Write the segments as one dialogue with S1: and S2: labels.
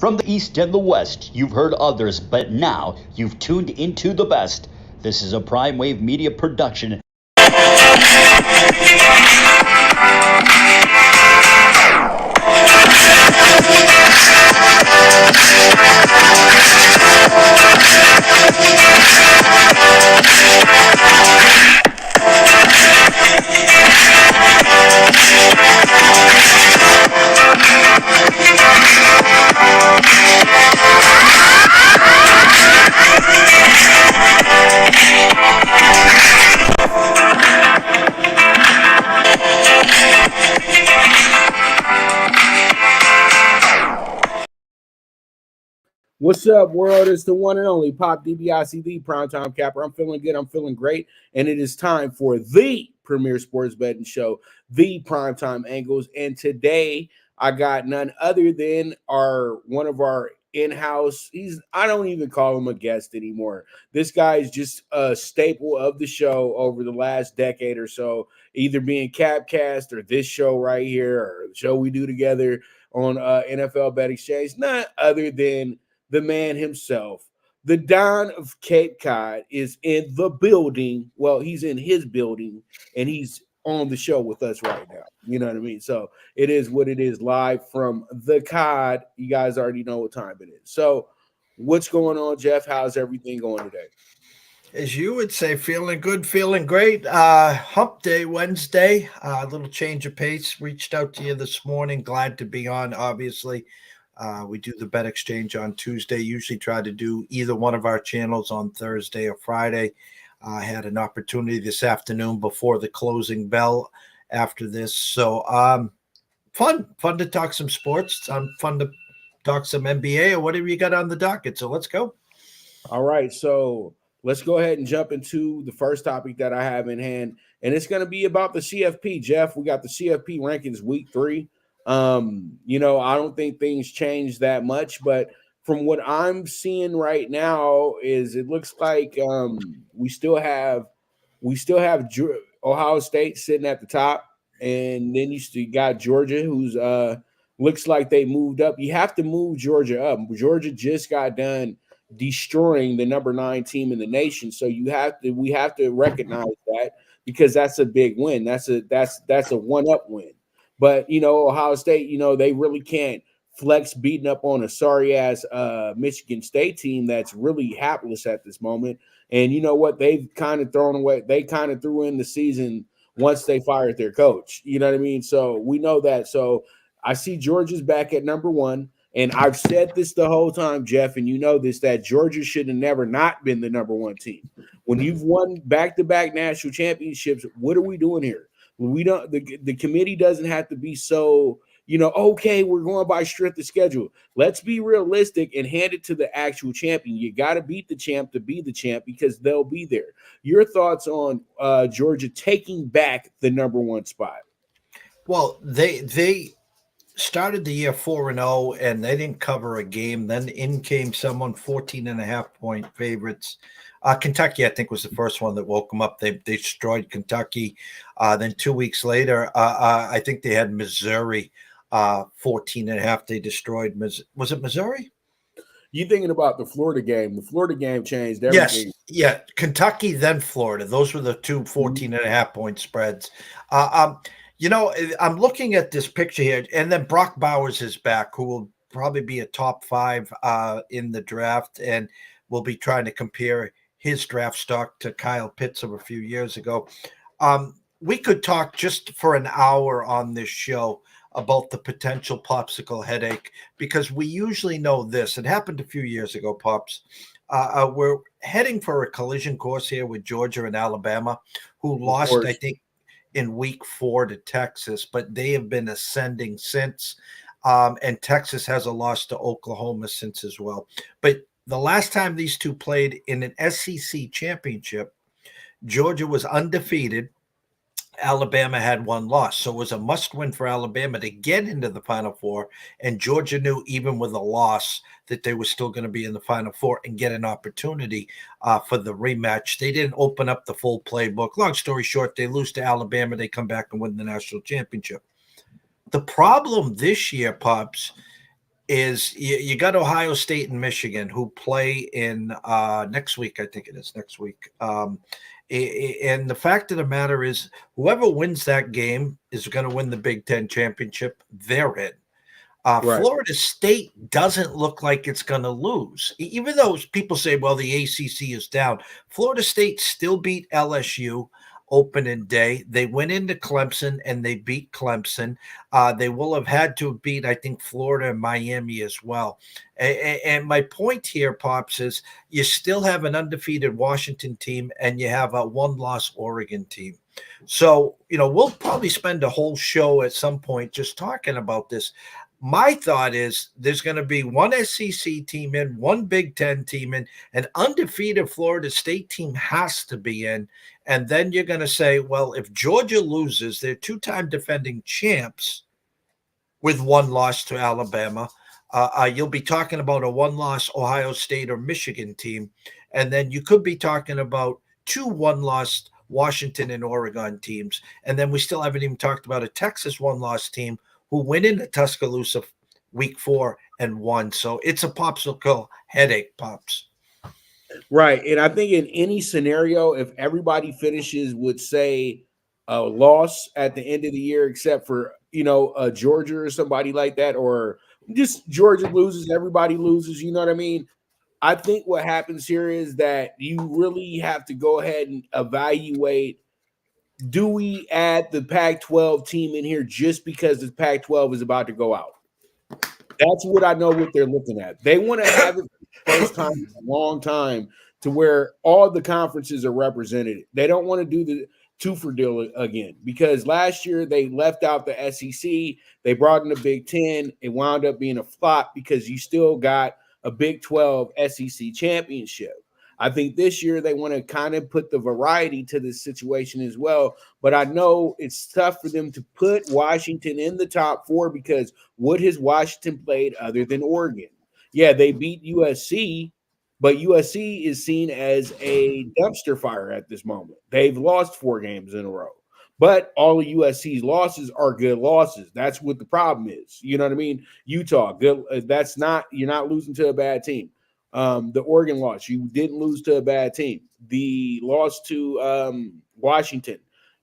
S1: From the East and the West, you've heard others, but now you've tuned into the best. This is a Prime Wave Media production.
S2: What's up, world? It's the one and only Pop DBIC, the Primetime Capper. I'm feeling good. I'm feeling great. And it is time for the premier sports betting show, the Primetime Angles. And today I got none other than one of our in-house. I don't even call him a guest anymore. This guy is just a staple of the show over the last decade or so, either being Capcast or this show right here or the show we do together on NFL Bet Exchange. None other than the man himself, the Don of Cape Cod, is in the building. Well, he's in his building, and he's on the show with us right now. You know what I mean? So it is what it is, live from the Cod. You guys already know what time it is. So what's going on, Jeff? How's everything going today?
S3: As you would say, feeling good, feeling great. Hump Day Wednesday, a little change of pace. Reached out to you this morning. Glad to be on, obviously. We do the bet exchange on Tuesday. Usually try to do either one of our channels on Thursday or Friday. I had an opportunity this afternoon before the closing bell after this. So fun to talk some sports. Fun to talk some NBA or whatever you got on the docket. So let's go.
S2: All right. So let's go ahead and jump into the first topic that I have in hand. And it's going to be about the CFP, Jeff. We got the CFP rankings week 3. I don't think things change that much, but from what I'm seeing right now is it looks like we still have Ohio State sitting at the top, and then you got Georgia, who's looks like they moved up. You have to move Georgia up. Georgia just got done destroying the number 9 team in the nation, so we have to recognize that, because that's a big win. That's a one-up win. But, Ohio State, they really can't flex beating up on a sorry-ass Michigan State team that's really hapless at this moment. And you know what? They've kind of thrown away. They kind of threw in the season once they fired their coach. You know what I mean? So we know that. So I see Georgia's back at number 1. And I've said this the whole time, Jeff, and you know this, that Georgia should have never not been the number 1 team. When you've won back-to-back national championships, what are we doing here? We don't. The committee doesn't have to be so, okay, we're going by strength of schedule. Let's be realistic and hand it to the actual champion. You got to beat the champ to be the champ, because they'll be there. Your thoughts on Georgia taking back the number 1 spot?
S3: Well, they started the year 4-0, and they didn't cover a game. Then in came someone 14.5-point favorites. Kentucky, I think, was the first one that woke them up. They destroyed Kentucky. Then 2 weeks later, I think they had Missouri 14.5. They destroyed. Was it Missouri?
S2: You thinking about the Florida game? The Florida game changed everything.
S3: Yes, yeah. Kentucky, then Florida. Those were the two 14.5-point spreads. I'm looking at this picture here, and then Brock Bowers is back, who will probably be a top 5 in the draft, and we'll be trying to compare his draft stock to Kyle Pitts of a few years ago. We could talk just for an hour on this show about the potential popsicle headache, because we usually know this. It happened a few years ago, Pops. We're heading for a collision course here with Georgia and Alabama, who lost, I think, in week 4 to Texas, but they have been ascending since. And Texas has a loss to Oklahoma since as well. But the last time these two played in an SEC championship, Georgia was undefeated. Alabama had 1 loss. So it was a must-win for Alabama to get into the Final Four. And Georgia knew, even with a loss, that they were still going to be in the Final Four and get an opportunity for the rematch. They didn't open up the full playbook. Long story short, they lose to Alabama. They come back and win the national championship. The problem this year, Pops, is you got Ohio State and Michigan who play in next week. I think it is next week. And the fact of the matter is, whoever wins that game is going to win the Big Ten championship. They're in.
S2: Right.
S3: Florida State doesn't look like it's going to lose, even though people say, well, the ACC is down. Florida State still beat LSU opening day. They went into Clemson and they beat Clemson. They will have had to beat, I think, Florida and Miami as well. And my point here, Pops, is you still have an undefeated Washington team and you have a one-loss Oregon team. So, we'll probably spend a whole show at some point just talking about this. My thought is there's going to be one SEC team in, one Big Ten team in, an undefeated Florida State team has to be in. And then you're going to say, well, if Georgia loses, they're two-time defending champs with one loss to Alabama. You'll be talking about a one-loss Ohio State or Michigan team. And then you could be talking about two one-loss Washington and Oregon teams. And then we still haven't even talked about a Texas one-loss team who went into Tuscaloosa week 4 and won. So it's a popsicle headache, Pops.
S2: Right. And I think in any scenario, if everybody finishes with, say, a loss at the end of the year, except for, Georgia or somebody like that, or just Georgia loses, everybody loses, you know what I mean? I think what happens here is that you really have to go ahead and evaluate, do we add the Pac-12 team in here just because the Pac-12 is about to go out? That's what I know what they're looking at. They want to have it for the first time in a long time to where all the conferences are represented. They don't want to do the two-for deal again because last year they left out the SEC. They brought in the Big Ten. It wound up being a flop because you still got a Big 12 SEC championship. I think this year they want to kind of put the variety to this situation as well. But I know it's tough for them to put Washington in the top 4 because what has Washington played other than Oregon? Yeah, they beat USC, but USC is seen as a dumpster fire at this moment. They've lost 4 games in a row. But all of USC's losses are good losses. That's what the problem is. You know what I mean? Utah, good. That's not, you're not losing to a bad team. The Oregon loss, you didn't lose to a bad team. The loss to Washington,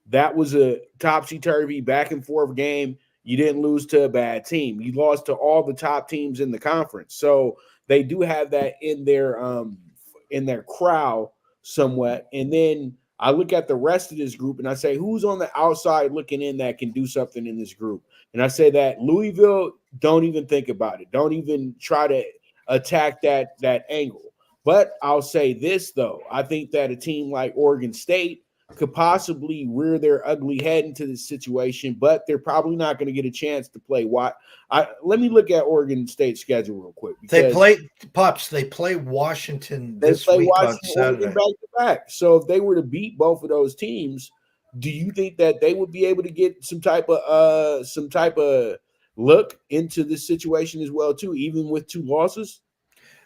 S2: that was a topsy-turvy, back and forth game. You didn't lose to a bad team. You lost to all the top teams in the conference. So they do have that in their crowd somewhat. And then I look at the rest of this group and I say, who's on the outside looking in that can do something in this group? And I say that Louisville, don't even think about it. Don't even try to attack that angle. But I'll say this, though. I think that a team like Oregon State could possibly rear their ugly head into this situation, but they're probably not going to get a chance to play. Let me look at Oregon State's schedule real quick.
S3: They play Washington this week on Saturday.
S2: Back to back. So if they were to beat both of those teams, do you think that they would be able to get some type of look into this situation as well, too, even with 2 losses?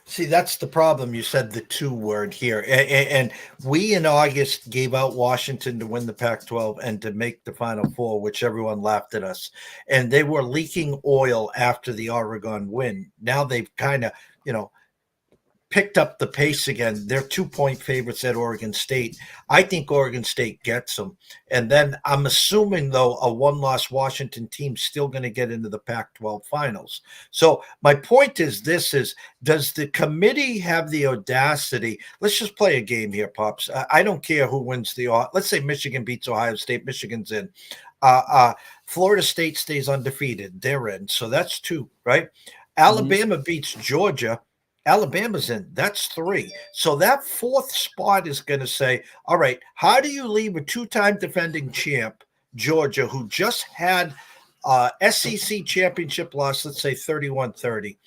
S3: See, that's the problem. You said the 2 word here. And we in August gave out Washington to win the Pac-12 and to make the Final Four, which everyone laughed at us. And they were leaking oil after the Oregon win. Now they've kind of, picked up the pace again. They're 2-point favorites at Oregon State. I think Oregon State gets them. And then I'm assuming, though, a one-loss Washington team still going to get into the Pac-12 finals. So my point is does the committee have the audacity? Let's just play a game here, Pops. I don't care who wins let's say Michigan beats Ohio State. Michigan's in. Florida State stays undefeated. They're in. So that's 2, right? Alabama beats Georgia. Alabama's in. That's 3. So that 4th spot is going to say, all right, how do you leave a 2-time defending champ, Georgia, who just had SEC championship loss, let's say 31-30?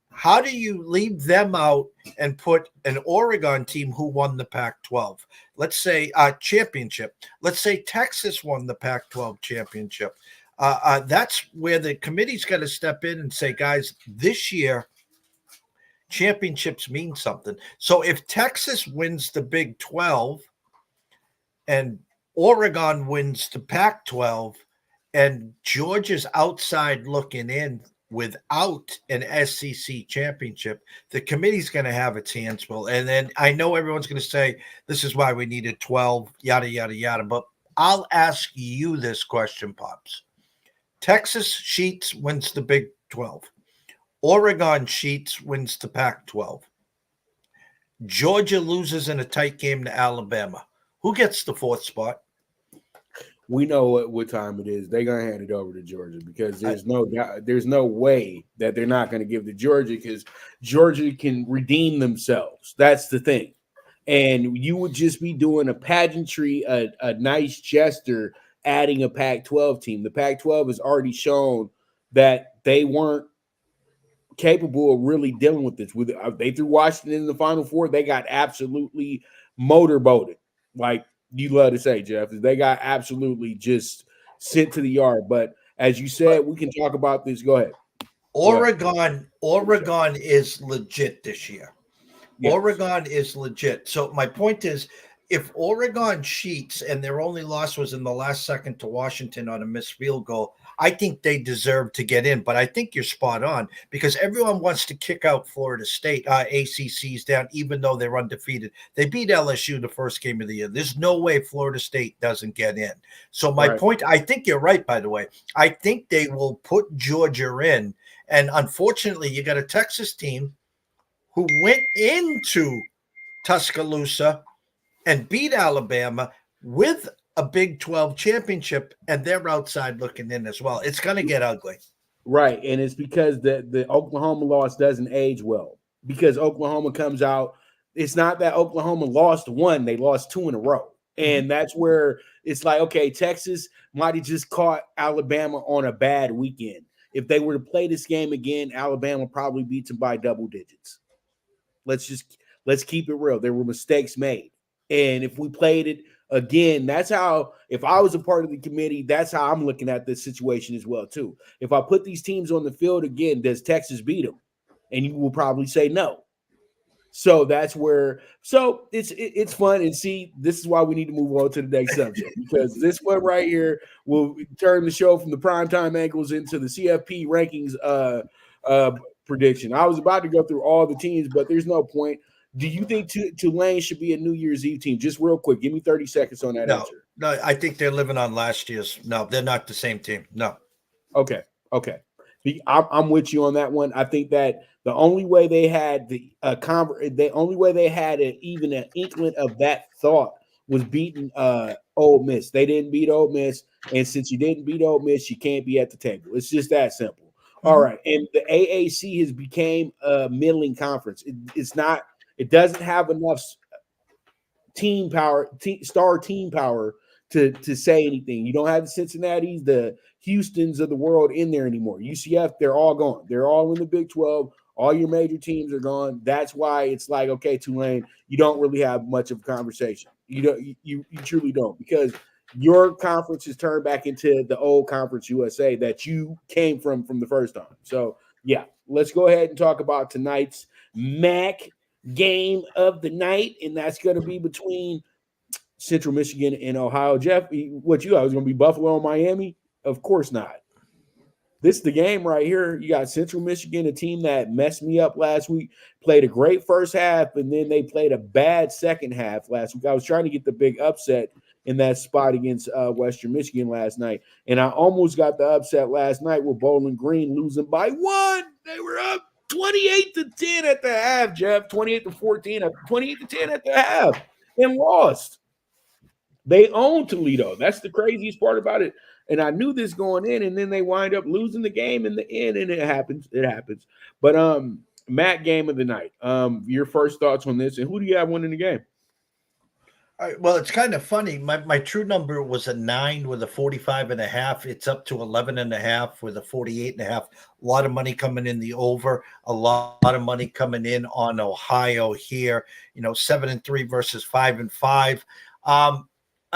S3: How do you leave them out and put an Oregon team who won the Pac-12? Let's say championship. Let's say Texas won the Pac-12 championship. That's where the committee's got to step in and say, guys, this year, championships mean something. So if Texas wins the Big 12 and Oregon wins the Pac-12 and Georgia's outside looking in, without an SEC championship, the committee's going to have its hands full. And then I know everyone's going to say, this is why we needed 12, yada, yada, yada. But I'll ask you this question, Pops. Texas Sheets wins the Big 12. Oregon Sheets wins the Pac-12. Georgia loses in a tight game to Alabama. Who gets the fourth spot?
S2: We know what time it is. They're gonna hand it over to Georgia because there's no way that they're not gonna give to Georgia because Georgia can redeem themselves. That's the thing. And you would just be doing a pageantry, a nice gesture, adding a Pac-12 team. The Pac-12 has already shown that they weren't capable of really dealing with this. They threw Washington in the Final Four. They got absolutely motorboated. Like you love to say, Jeff, they got absolutely just sent to the yard. But as you said, we can talk about this. Go ahead.
S3: Oregon is legit this year. Yes. Oregon is legit. So my point is, if Oregon cheats and their only loss was in the last second to Washington on a missed field goal, I think they deserve to get in. But I think you're spot on because everyone wants to kick out Florida State, ACC's down, even though they're undefeated. They beat LSU the first game of the year. There's no way Florida State doesn't get in. So my point, I think you're right, by the way. I think they will put Georgia in. And unfortunately, you got a Texas team who went into Tuscaloosa and beat Alabama with a Big 12 championship, and they're outside looking in as well. It's going to get ugly.
S2: Right, and it's because the Oklahoma loss doesn't age well. Because Oklahoma comes out, it's not that Oklahoma lost one, they lost two in a row. And that's where it's like, okay, Texas might have just caught Alabama on a bad weekend. If they were to play this game again, Alabama probably beats them by double digits. Let's keep it real. There were mistakes made. And if we played it again, that's how, if I was a part of the committee, that's how I'm looking at this situation as well, too. If I put these teams on the field again, does Texas beat them? And you will probably say no. So that's where, so it's fun. And see, this is why we need to move on to the next subject, because this one right here will turn the show from the PrimeTime Angles into the CFP Rankings prediction. I was about to go through all the teams, but there's no point. Do you think Tulane should be a New Year's Eve team? Just real quick, give me 30 seconds on that answer.
S3: No, I think they're living on last year's. No, they're not the same team. No.
S2: Okay. I'm with you on that one. I think that the only way they had even an inkling of that thought was beating Ole Miss. They didn't beat Ole Miss, and since you didn't beat Ole Miss, you can't be at the table. It's just that simple. All right, and the AAC has became a middling conference. It doesn't have enough team power, star team power to say anything. You don't have the Cincinnati's, the Houstons of the world in there anymore. UCF, they're all gone. They're all in the Big 12. All your major teams are gone. That's why it's like, okay, Tulane, you don't really have much of a conversation. You truly don't, because your conference is turned back into the old Conference USA that you came from the first time. So, yeah, let's go ahead and talk about tonight's MAC game of the night, and that's going to be between Central Michigan and Ohio. Jeff, what you thought was going to be Buffalo and Miami? Of course not. This is the game right here. You got Central Michigan, a team that messed me up last week, played a great first half, and then they played a bad second half last week. I was trying to get the big upset in that spot against Western Michigan last night, and I almost got the upset last night with Bowling Green losing by 1. They were up 28-10 at the half, Jeff. 28-14, 28-10 at the half, and lost. They own Toledo. That's the craziest part about it. And I knew this going in, and then they wind up losing the game in the end, and it happens. It happens. But Matt, game of the night. Your first thoughts on this, and who do you have winning the game?
S3: All right, well, it's kind of funny. My true number was a 9 with a 45.5. It's up to 11.5 with a 48.5. A lot of money coming in the over. A lot of money coming in on Ohio here. 7-3 versus 5-5.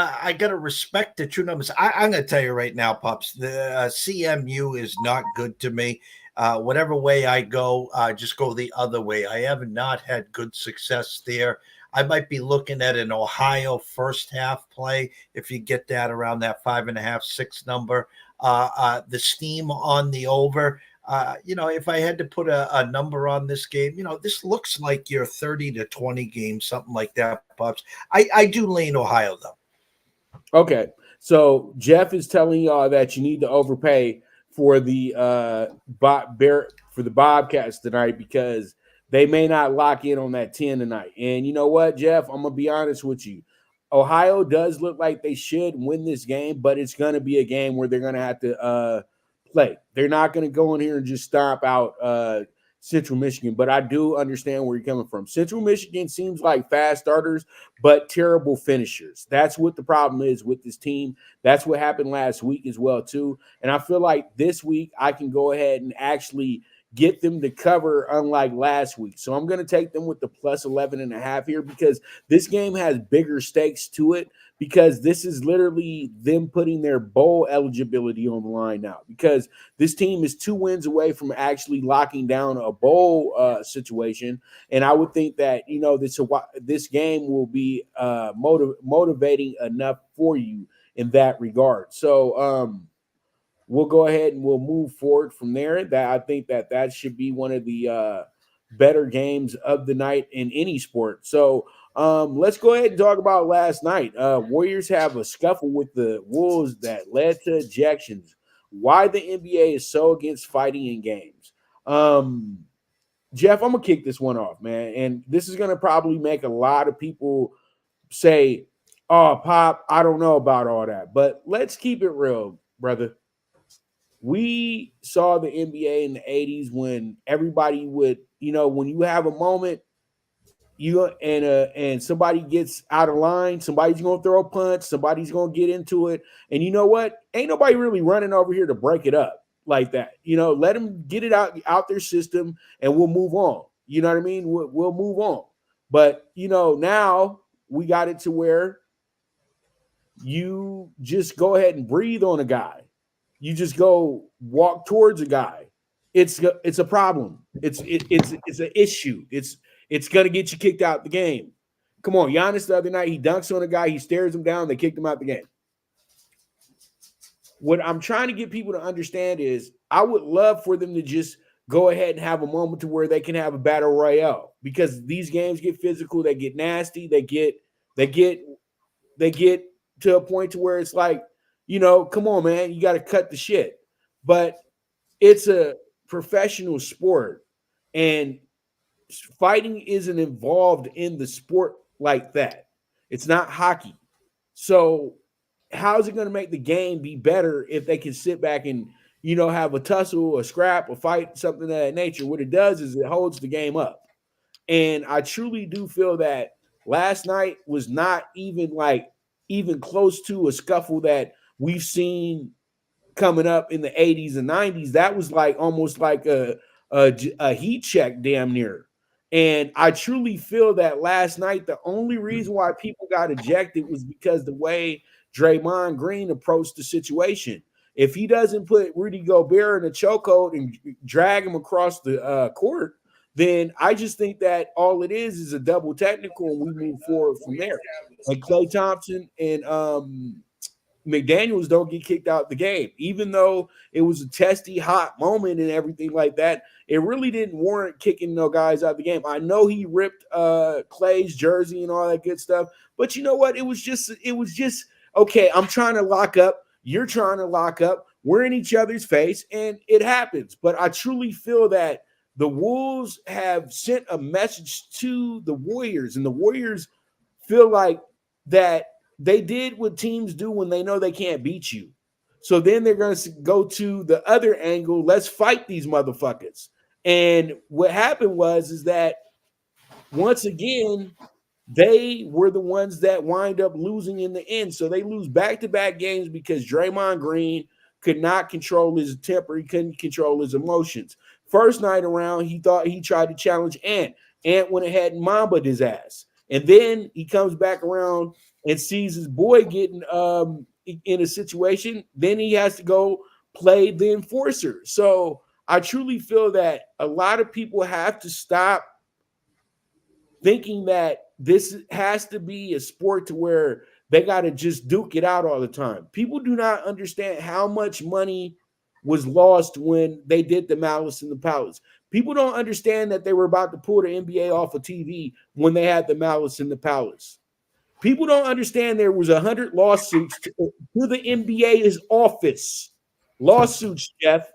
S3: I got to respect the true numbers. I'm going to tell you right now, Pops, the CMU is not good to me. Whatever way I go, just go the other way. I have not had good success there. I might be looking at an Ohio first half play if you get that around that 5.5, 6 number. The steam on the over. If I had to put a number on this game, this looks like your 30-20 game, something like that, Pops. I do lean Ohio, though.
S2: Okay. So Jeff is telling y'all that you need to overpay for the for the Bobcats tonight because they may not lock in on that 10 tonight. And you know what, Jeff? I'm gonna be honest with you. Ohio does look like they should win this game, but it's gonna be a game where they're gonna have to play. They're not gonna go in here and just stomp out Central Michigan, but I do understand where you're coming from. Central Michigan seems like fast starters, but terrible finishers. That's what the problem is with this team. That's what happened last week as well, too. And I feel like this week I can go ahead and actually get them to cover, unlike last week. So I'm going to take them with the plus 11.5 here because this game has bigger stakes to it, because this is literally them putting their bowl eligibility on the line now, because this team is 2 wins away from actually locking down a bowl situation. And I would think that, this game will be motivating enough for you in that regard. So we'll go ahead and we'll move forward from there. That I think that should be one of the better games of the night in any sport. So let's go ahead and talk about last night. Warriors have a scuffle with the Wolves that led to ejections. Why the NBA is so against fighting in games. Jeff, I'm going to kick this one off, man. And this is going to probably make a lot of people say, oh, Pop, I don't know about all that. But let's keep it real, brother. We saw the NBA in the 80s when everybody would, when you have a moment, and somebody gets out of line, somebody's going to throw a punch, somebody's going to get into it. And you know what? Ain't nobody really running over here to break it up like that. Let them get it out their system and we'll move on. You know what I mean? We'll move on. But, now we got it to where you just go ahead and breathe on a guy. You just go walk towards a guy. It's a problem. It's an issue. It's gonna get you kicked out the game. Come on, Giannis the other night, he dunks on a guy, he stares him down, they kicked him out the game. What I'm trying to get people to understand is I would love for them to just go ahead and have a moment to where they can have a battle royale, because these games get physical, they get nasty, they get to a point to where it's like, come on, man, you got to cut the shit. But it's a professional sport, and fighting isn't involved in the sport like that. It's not hockey. So how is it going to make the game be better if they can sit back and, have a tussle, a scrap, a fight, something of that nature? What it does is it holds the game up. And I truly do feel that last night was not even close to a scuffle that we've seen coming up in the 80s and 90s. That was almost like a heat check damn near. And I truly feel that last night, the only reason why people got ejected was because the way Draymond Green approached the situation. If he doesn't put Rudy Gobert in a chokehold and drag him across the court, then I just think that all it is a double technical, and we move forward from there. And Klay Thompson and McDaniels don't get kicked out the game, even though it was a testy, hot moment and everything like that. It really didn't warrant kicking no guys out the game. I know he ripped Klay's jersey and all that good stuff, but you know what? It was just okay. I'm trying to lock up. You're trying to lock up. We're in each other's face, and it happens. But I truly feel that the Wolves have sent a message to the Warriors, and the Warriors feel like that they did what teams do when they know they can't beat you. So then they're going to go to the other angle. Let's fight these motherfuckers. And what happened is that once again, they were the ones that wind up losing in the end. So they lose back-to-back games because Draymond Green could not control his temper. He couldn't control his emotions. First night around, he thought he tried to challenge Ant. Ant went ahead and mamba'd his ass. And then he comes back around and sees his boy getting in a situation. Then he has to go play the enforcer. So I truly feel that a lot of people have to stop thinking that this has to be a sport to where they got to just duke it out all the time. People do not understand how much money was lost when they did the Malice in the Palace. People don't understand that they were about to pull the NBA off of TV when they had the Malice in the Palace. People don't understand there was 100 lawsuits to the NBA's office. Lawsuits, Jeff,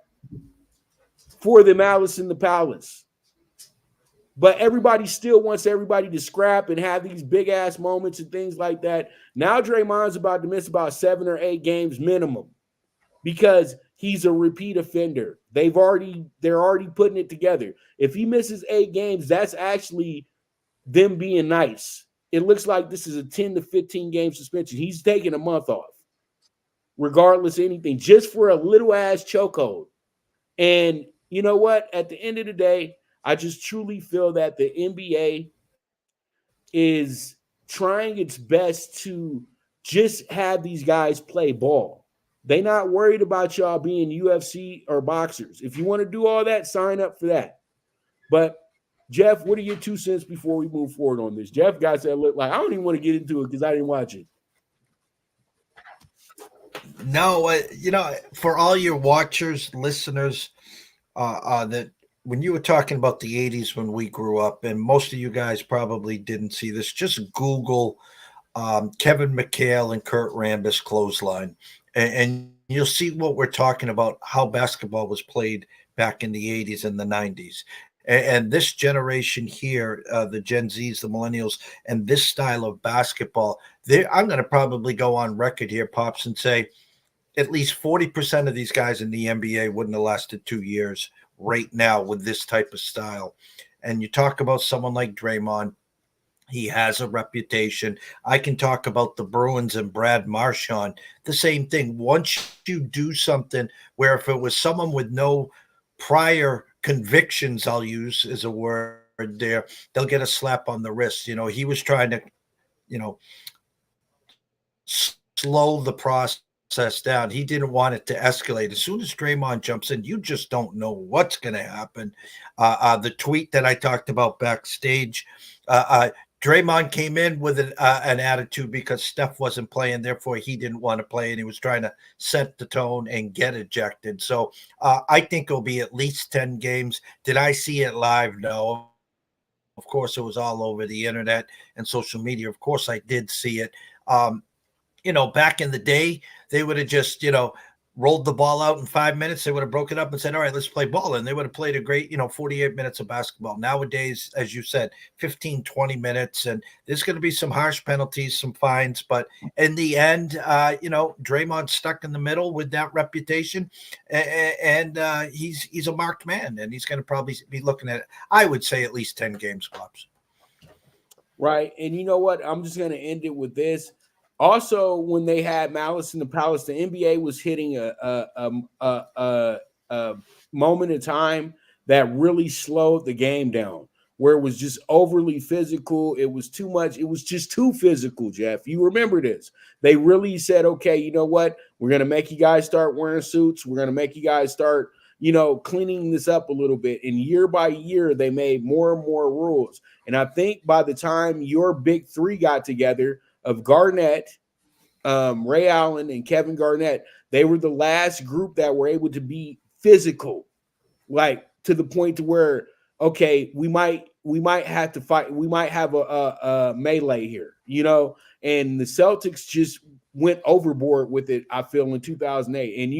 S2: for the Malice in the Palace. But everybody still wants everybody to scrap and have these big ass moments and things like that. Now Draymond's about to miss about 7 or 8 games minimum because he's a repeat offender. They're already putting it together. If he misses 8 games, that's actually them being nice. It looks like this is a 10 to 15 game suspension. He's taking a month off, regardless of anything, just for a little ass chokehold. And you know what? At the end of the day, I just truly feel that the NBA is trying its best to just have these guys play ball. They're not worried about y'all being UFC or boxers. If you want to do all that, sign up for that. But Jeff, what are your 2 cents before we move forward on this? Jeff got that look like I don't even want to get into it because I didn't watch it.
S3: No, for all your watchers, listeners, that when you were talking about the 80s when we grew up, and most of you guys probably didn't see this, just Google Kevin McHale and Kurt Rambis clothesline, and you'll see what we're talking about, how basketball was played back in the 80s and the 90s. And this generation here, the Gen Zs, the millennials, and this style of basketball, I'm going to probably go on record here, Pops, and say at least 40% of these guys in the NBA wouldn't have lasted 2 years right now with this type of style. And you talk about someone like Draymond, he has a reputation. I can talk about the Bruins and Brad Marchand, the same thing. Once you do something where if it was someone with no prior convictions, I'll use as a word there, they'll get a slap on the wrist. He was trying to, slow the process down. He didn't want it to escalate. As soon as Draymond jumps in, you just don't know what's going to happen. The tweet that I talked about backstage, Draymond came in with an attitude because Steph wasn't playing, therefore he didn't want to play, and he was trying to set the tone and get ejected. So I think it'll be at least 10 games. Did I see it live? No. Of course, it was all over the internet and social media. Of course, I did see it. Back in the day, they would have just, rolled the ball out in 5 minutes. They would have broken up and said, all right, let's play ball. And they would have played a great, 48 minutes of basketball. Nowadays, as you said, 15, 20 minutes. And there's going to be some harsh penalties, some fines. But in the end, Draymond's stuck in the middle with that reputation. And he's a marked man. And he's going to probably be looking at, I would say, at least 10 games, Pops.
S2: Right. And you know what? I'm just going to end it with this. Also, when they had Malice in the Palace, the NBA was hitting a moment in time that really slowed the game down, where it was just overly physical. It was too much. It was just too physical, Jeff. You remember this. They really said, okay, you know what? We're going to make you guys start wearing suits. We're going to make you guys start, cleaning this up a little bit. And year by year, they made more and more rules. And I think by the time your big three got together, of Garnett, Ray Allen, and Kevin Garnett, they were the last group that were able to be physical, like to the point to where, okay, we might have to fight. We might have a melee here, and the Celtics just went overboard with it, I feel, in 2008. And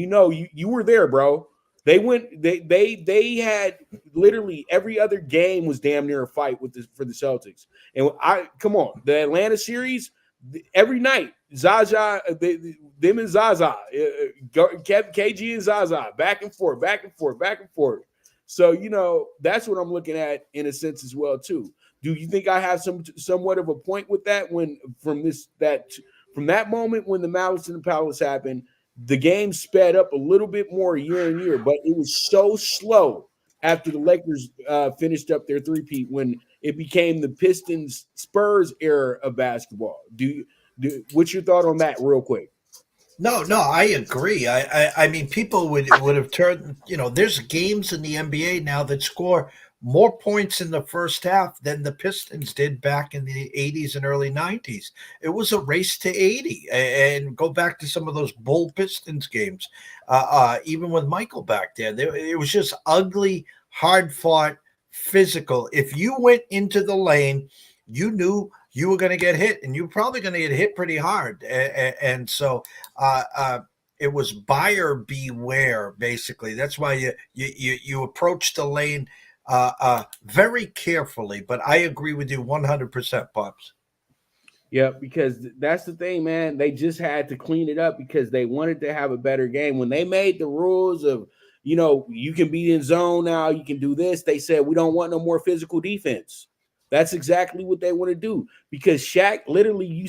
S2: you were there, bro. They had literally every other game was damn near a fight for the Celtics. And come on, the Atlanta series, every night, Zaza, them and Zaza, KG and Zaza, back and forth. So, that's what I'm looking at in a sense as well, too. Do you think I have somewhat of a point with that from that moment when the Malice in the Palace happened, the game sped up a little bit more year and year, but it was so slow after the Lakers finished up their three-peat when it became the Pistons Spurs era of basketball. What's your thought on that real quick?
S3: No, I agree. I mean, people would have turned, there's games in the NBA now that score more points in the first half than the Pistons did back in the 80s and early 90s. It was a race to 80. And go back to some of those Bull Pistons games, even with Michael back there. It was just ugly, hard-fought, physical. If you went into the lane, you knew you were going to get hit, and you're probably going to get hit pretty hard. And so it was buyer beware, basically. That's why you approach the lane very carefully. But I agree with you 100%, Pops.
S2: Yeah, because that's the thing, man. They just had to clean it up because they wanted to have a better game. When they made the rules of, you can be in zone now, you can do this, they said, we don't want no more physical defense. That's exactly what they want to do, because Shaq literally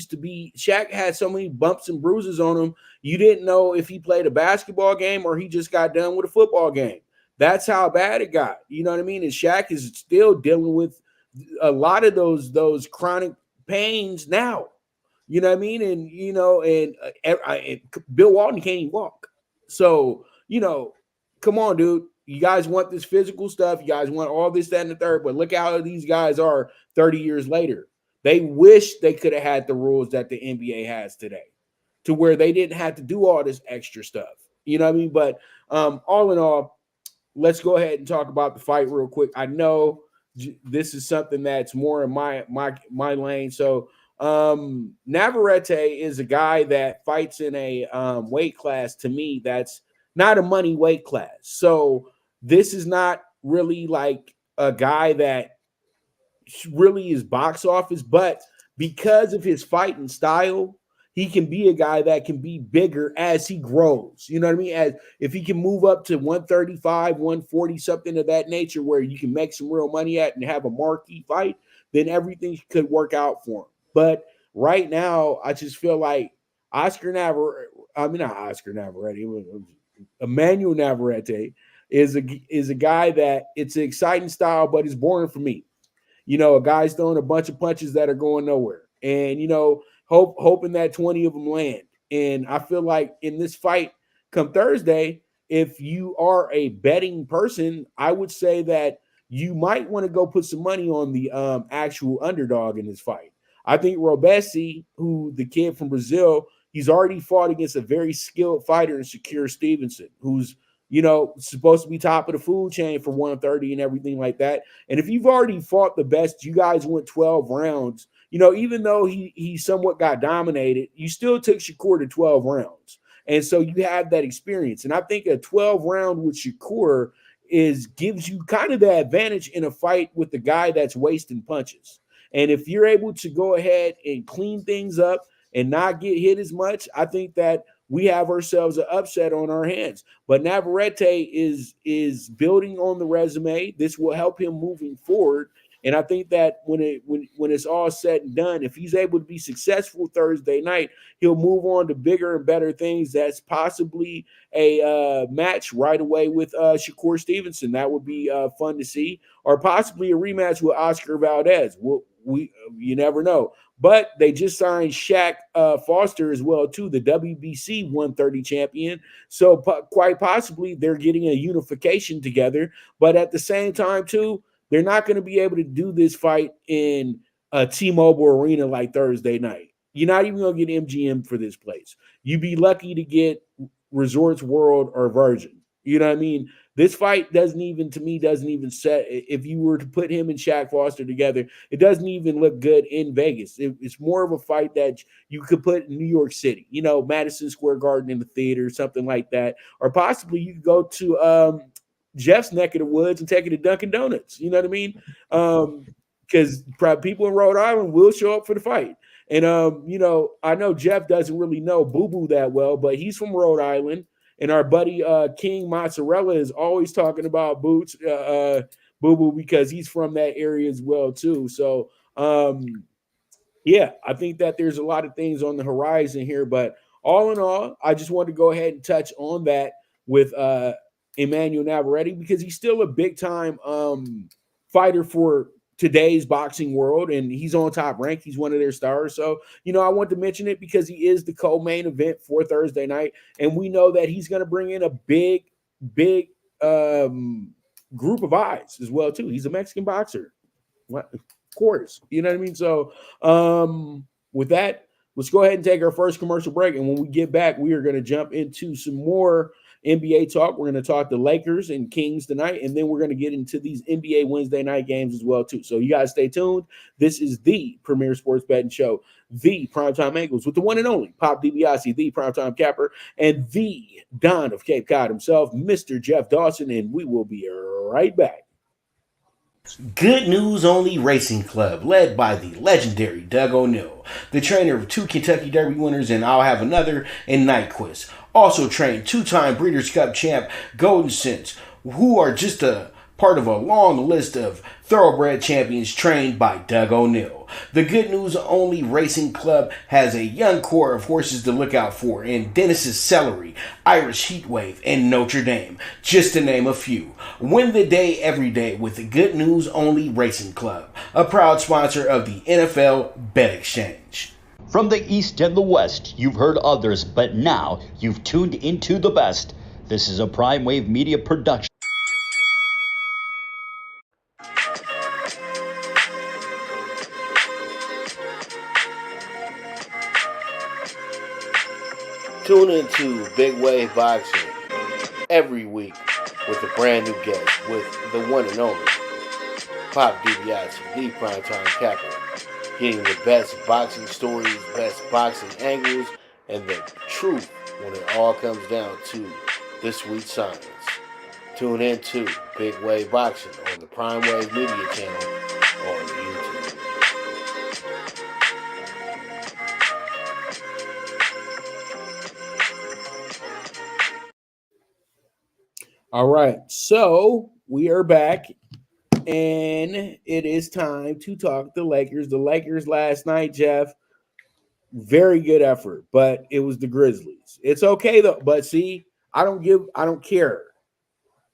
S2: Shaq had so many bumps and bruises on him, you didn't know if he played a basketball game or he just got done with a football game. That's how bad it got. You know what I mean? And Shaq is still dealing with a lot of those chronic pains now. You know what I mean? And Bill Walton can't even walk. So, come on, dude. You guys want this physical stuff. You guys want all this, that, and the third. But look how these guys are 30 years later. They wish they could have had the rules that the NBA has today, to where they didn't have to do all this extra stuff. You know what I mean? But all in all, let's go ahead and talk about the fight real quick. I know this is something that's more in my lane. So Navarette is a guy that fights in a weight class, to me, that's not a money weight class. So this is not really like a guy that really is box office, but because of his fighting style, he can be a guy that can be bigger as he grows. You know what I mean? As if he can move up to 135, 140, something of that nature, where you can make some real money at and have a marquee fight, then everything could work out for him. But right now, I just feel like Emmanuel Navarette is a guy that it's an exciting style, but it's boring for me. A guy's throwing a bunch of punches that are going nowhere, and hoping that 20 of them land. And I feel like in this fight come Thursday, if you are a betting person, I would say that you might want to go put some money on the actual underdog in this fight. I think Robesi, who the kid from Brazil, he's already fought against a very skilled fighter in Shakur Stevenson, who's supposed to be top of the food chain for 130 and everything like that. And if you've already fought the best, you guys went 12 rounds. Even though he somewhat got dominated, you still took Shakur to 12 rounds. And so you have that experience. And I think a 12 round with Shakur gives you kind of the advantage in a fight with the guy that's wasting punches. And if you're able to go ahead and clean things up and not get hit as much, I think that we have ourselves an upset on our hands. But Navarette is building on the resume. This will help him moving forward. And I think that when it's all said and done, if he's able to be successful Thursday night, he'll move on to bigger and better things. That's possibly a match right away with Shakur Stevenson. That would be fun to see, or possibly a rematch with Oscar Valdez. You never know. But they just signed Shaq Foster as well, too, the WBC 130 champion. So quite possibly they're getting a unification together. But at the same time, too, they're not going to be able to do this fight in a T-Mobile Arena like Thursday night. You're not even going to get MGM for this place. You'd be lucky to get Resorts World or Virgin. You know what I mean? This fight doesn't even set. If you were to put him and Shaq Foster together, it doesn't even look good in Vegas. It's more of a fight that you could put in New York City, Madison Square Garden in the theater, something like that. Or possibly you could go to Jeff's neck of the woods and take it to Dunkin' Donuts. You know what I mean? Because people in Rhode Island will show up for the fight. And, I know Jeff doesn't really know Boo Boo that well, but he's from Rhode Island. And our buddy King Mozzarella is always talking about Boo Boo because he's from that area as well, too. So, I think that there's a lot of things on the horizon here. But all in all, I just want to go ahead and touch on that with Emmanuel Navarette, because he's still a big-time fighter for today's boxing world, and he's on Top Rank. He's one of their stars. So, I want to mention it because he is the co-main event for Thursday night, and we know that he's going to bring in a big group of eyes as well too. He's a Mexican boxer. What? Of course. You know what I mean? So with that, let's go ahead and take our first commercial break. And when we get back, we are going to jump into some more NBA talk. We're going to talk the Lakers and Kings tonight, and then we're going to get into these NBA Wednesday night games as well too. So you guys stay tuned. This is the premier sports betting show, the PrimeTime Angles, with the one and only Pop DiBiase, the PrimeTime Capper, and the Don of Cape Cod himself, Mr. Jeff Dawson, and we will be right back.
S4: Good News Only Racing Club, led by the legendary Doug O'Neill, the trainer of 2 Kentucky Derby winners and I'll Have Another and Nyquist. Also trained 2-time Breeders' Cup champ Golden Sense, who are just a part of a long list of thoroughbred champions trained by Doug O'Neill. The Good News Only Racing Club has a young core of horses to look out for in Dennis's Celery, Irish Heatwave, and Notre Dame, just to name a few. Win the day every day with the Good News Only Racing Club, a proud sponsor of the NFL Bet Exchange.
S1: From the East and the West, you've heard others, but now you've tuned into the best. This is a Prime Wave Media production.
S5: Tune into Big Wave Boxing every week with a brand new guest with the one and only Pop DiBiase, the PrimeTime Capper, getting the best boxing stories, best boxing angles, and the truth when it all comes down to the sweet science. Tune in to Big Wave Boxing on the Prime Wave Media channel on YouTube.
S2: All right, so we are back, and it is time to talk the Lakers. The Lakers last night, Jeff, very good effort, but it was the Grizzlies. It's okay though, but see, I don't care.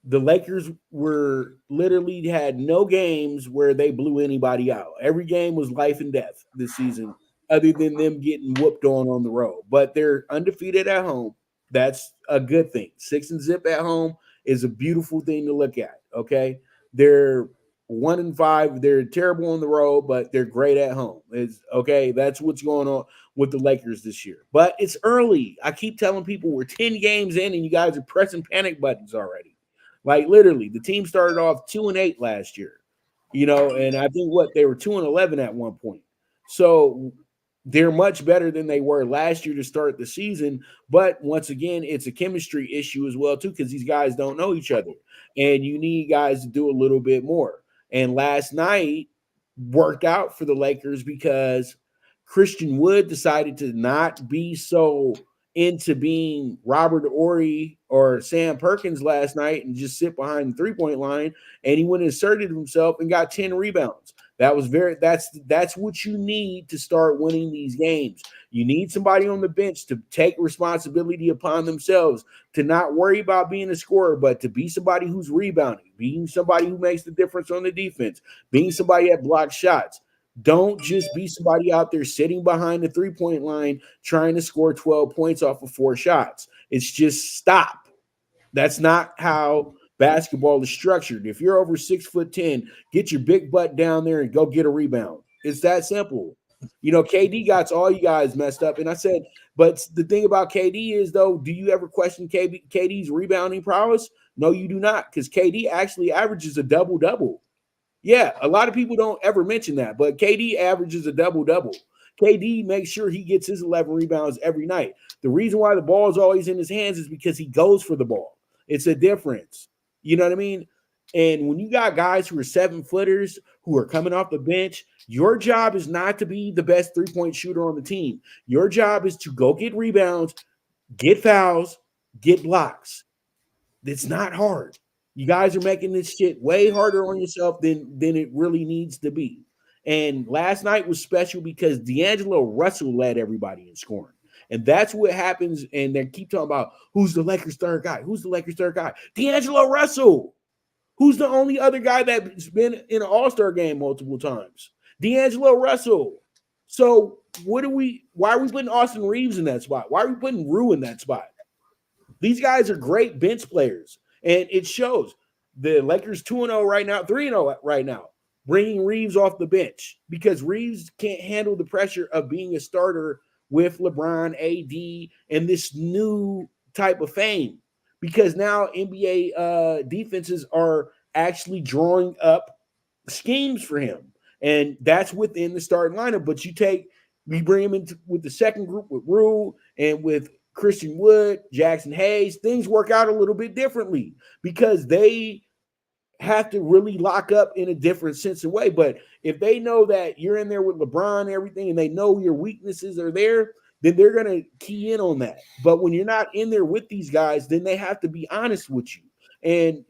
S2: The Lakers were literally had no games where they blew anybody out. Every game was life and death this season, other than them getting whooped on the road. But they're undefeated at home. That's a good thing. 6-0 at home is a beautiful thing to look at. Okay, they're 1-5. They're terrible on the road, but they're great at home. It's okay. That's what's going on with the Lakers this year. But it's early. I keep telling people we're 10 games in, and you guys are pressing panic buttons already. Like literally, the team started off 2-8 last year. You know, and I think they were 2-11 at one point. So they're much better than they were last year to start the season. But once again, it's a chemistry issue as well, too, because these guys don't know each other. And you need guys to do a little bit more. And last night worked out for the Lakers because Christian Wood decided to not be so into being Robert Ory or Sam Perkins last night and just sit behind the three-point line. And he went and asserted himself and got 10 rebounds. That's what you need to start winning these games. You need somebody on the bench to take responsibility upon themselves, to not worry about being a scorer, but to be somebody who's rebounding, being somebody who makes the difference on the defense, being somebody that blocks shots. Don't just be somebody out there sitting behind the three-point line trying to score 12 points off of 4 shots. It's just stop. That's not how basketball is structured. If you're over 6'10", get your big butt down there and go get a rebound. It's that simple. You know, KD got all you guys messed up. And I said, but the thing about KD is, though, do you ever question KD's rebounding prowess? No, you do not, because KD actually averages a double-double. Yeah, a lot of people don't ever mention that, but KD averages a double-double. KD makes sure he gets his 11 rebounds every night. The reason why the ball is always in his hands is because he goes for the ball. It's a difference. You know what I mean? And when you got guys who are 7-footers who are coming off the bench, your job is not to be the best three-point shooter on the team. Your job is to go get rebounds, get fouls, get blocks. It's not hard. You guys are making this shit way harder on yourself than it really needs to be. And last night was special because D'Angelo Russell led everybody in scoring. And that's what happens. And they keep talking about who's the Lakers' third guy. Who's the Lakers' third guy? D'Angelo Russell. Who's the only other guy that's been in an all-star game multiple times? D'Angelo Russell. So why are we putting Austin Reeves in that spot? Why are we putting Rue in that spot? These guys are great bench players. And it shows. the Lakers 2-0 right now, 3-0 right now, bringing Reeves off the bench because Reeves can't handle the pressure of being a starter with LeBron, AD, and this new type of fame. Because now NBA defenses are actually drawing up schemes for him, and that's within the starting lineup. But we bring him into with the second group with Rue and with Christian Wood, Jackson Hayes. Things work out a little bit differently because they have to really lock up in a different sense of way. But if they know that you're in there with LeBron and everything, and they know your weaknesses are there, then they're going to key in on that. But when you're not in there with these guys, then they have to be honest with you. And,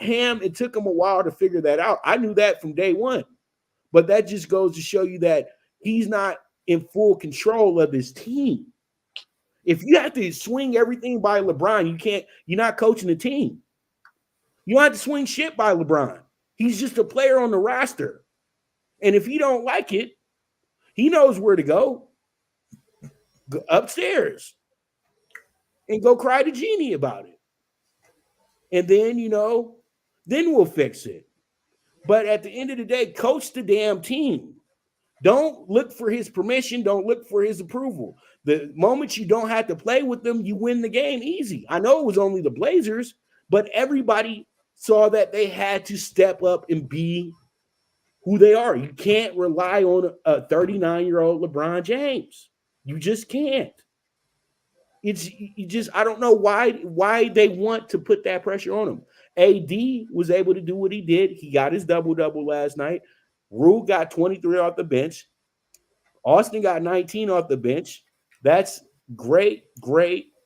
S2: Ham, it took him a while to figure that out. I knew that from day one. But that just goes to show you that he's not in full control of his team. If you have to swing everything by LeBron, you're not coaching the team. You don't have to swing shit by LeBron. He's just a player on the roster. And if he don't like it, he knows where to go upstairs and go cry to Jeannie about it. And then, then we'll fix it. But at the end of the day, coach the damn team. Don't look for his permission. Don't look for his approval. The moment you don't have to play with them, you win the game easy. I know it was only the Blazers, but everybody saw that they had to step up and be who they are. You can't rely on a 39-year-old LeBron James. You just can't. I don't know why they want to put that pressure on him. AD was able to do what he did. He got his double-double last night. Rue got 23 off the bench. Austin got 19 off the bench. That's great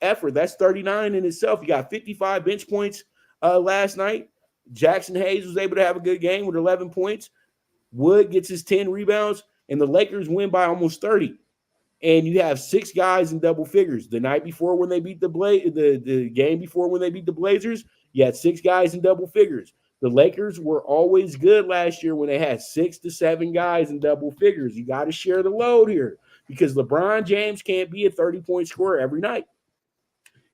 S2: effort. That's 39 in itself. He got 55 bench points last night. Jackson Hayes was able to have a good game with 11 points. Wood gets his 10 rebounds, and the Lakers win by almost 30. And you have 6 guys in double figures. The night before when they beat the game before when they beat the Blazers, you had 6 guys in double figures. The Lakers were always good last year when they had 6 to 7 guys in double figures. You got to share the load here because LeBron James can't be a 30-point scorer every night.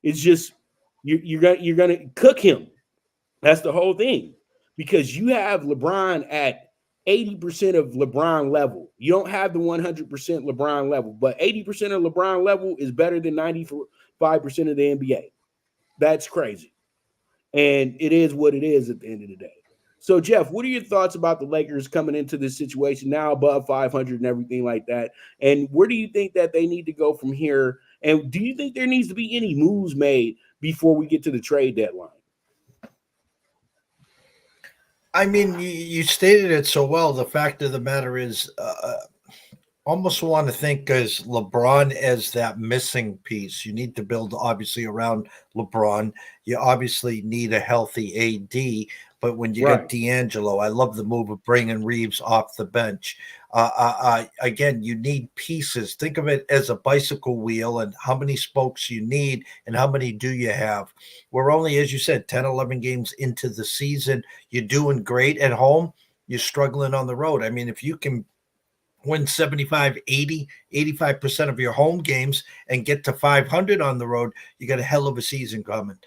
S2: It's just you're going to cook him. That's the whole thing because you have LeBron at 80% of LeBron level. You don't have the 100% LeBron level, but 80% of LeBron level is better than 95% of the NBA. That's crazy. And it is what it is at the end of the day. So, Jeff, what are your thoughts about the Lakers coming into this situation now above 500 and everything like that? And where do you think that they need to go from here? And do you think there needs to be any moves made before we get to the trade deadline?
S3: I mean, you stated it so well. The fact of the matter is, almost want to think as LeBron as that missing piece. You need to build, obviously, around LeBron. You obviously need a healthy AD. But when you got D'Angelo, I love the move of bringing Reeves off the bench. Again, you need pieces. Think of it as a bicycle wheel and how many spokes you need and how many do you have. We're only, as you said, 10, 11 games into the season. You're doing great at home. You're struggling on the road. I mean, if you can win 75, 80, 85% of your home games and get to 500 on the road, you got a hell of a season coming.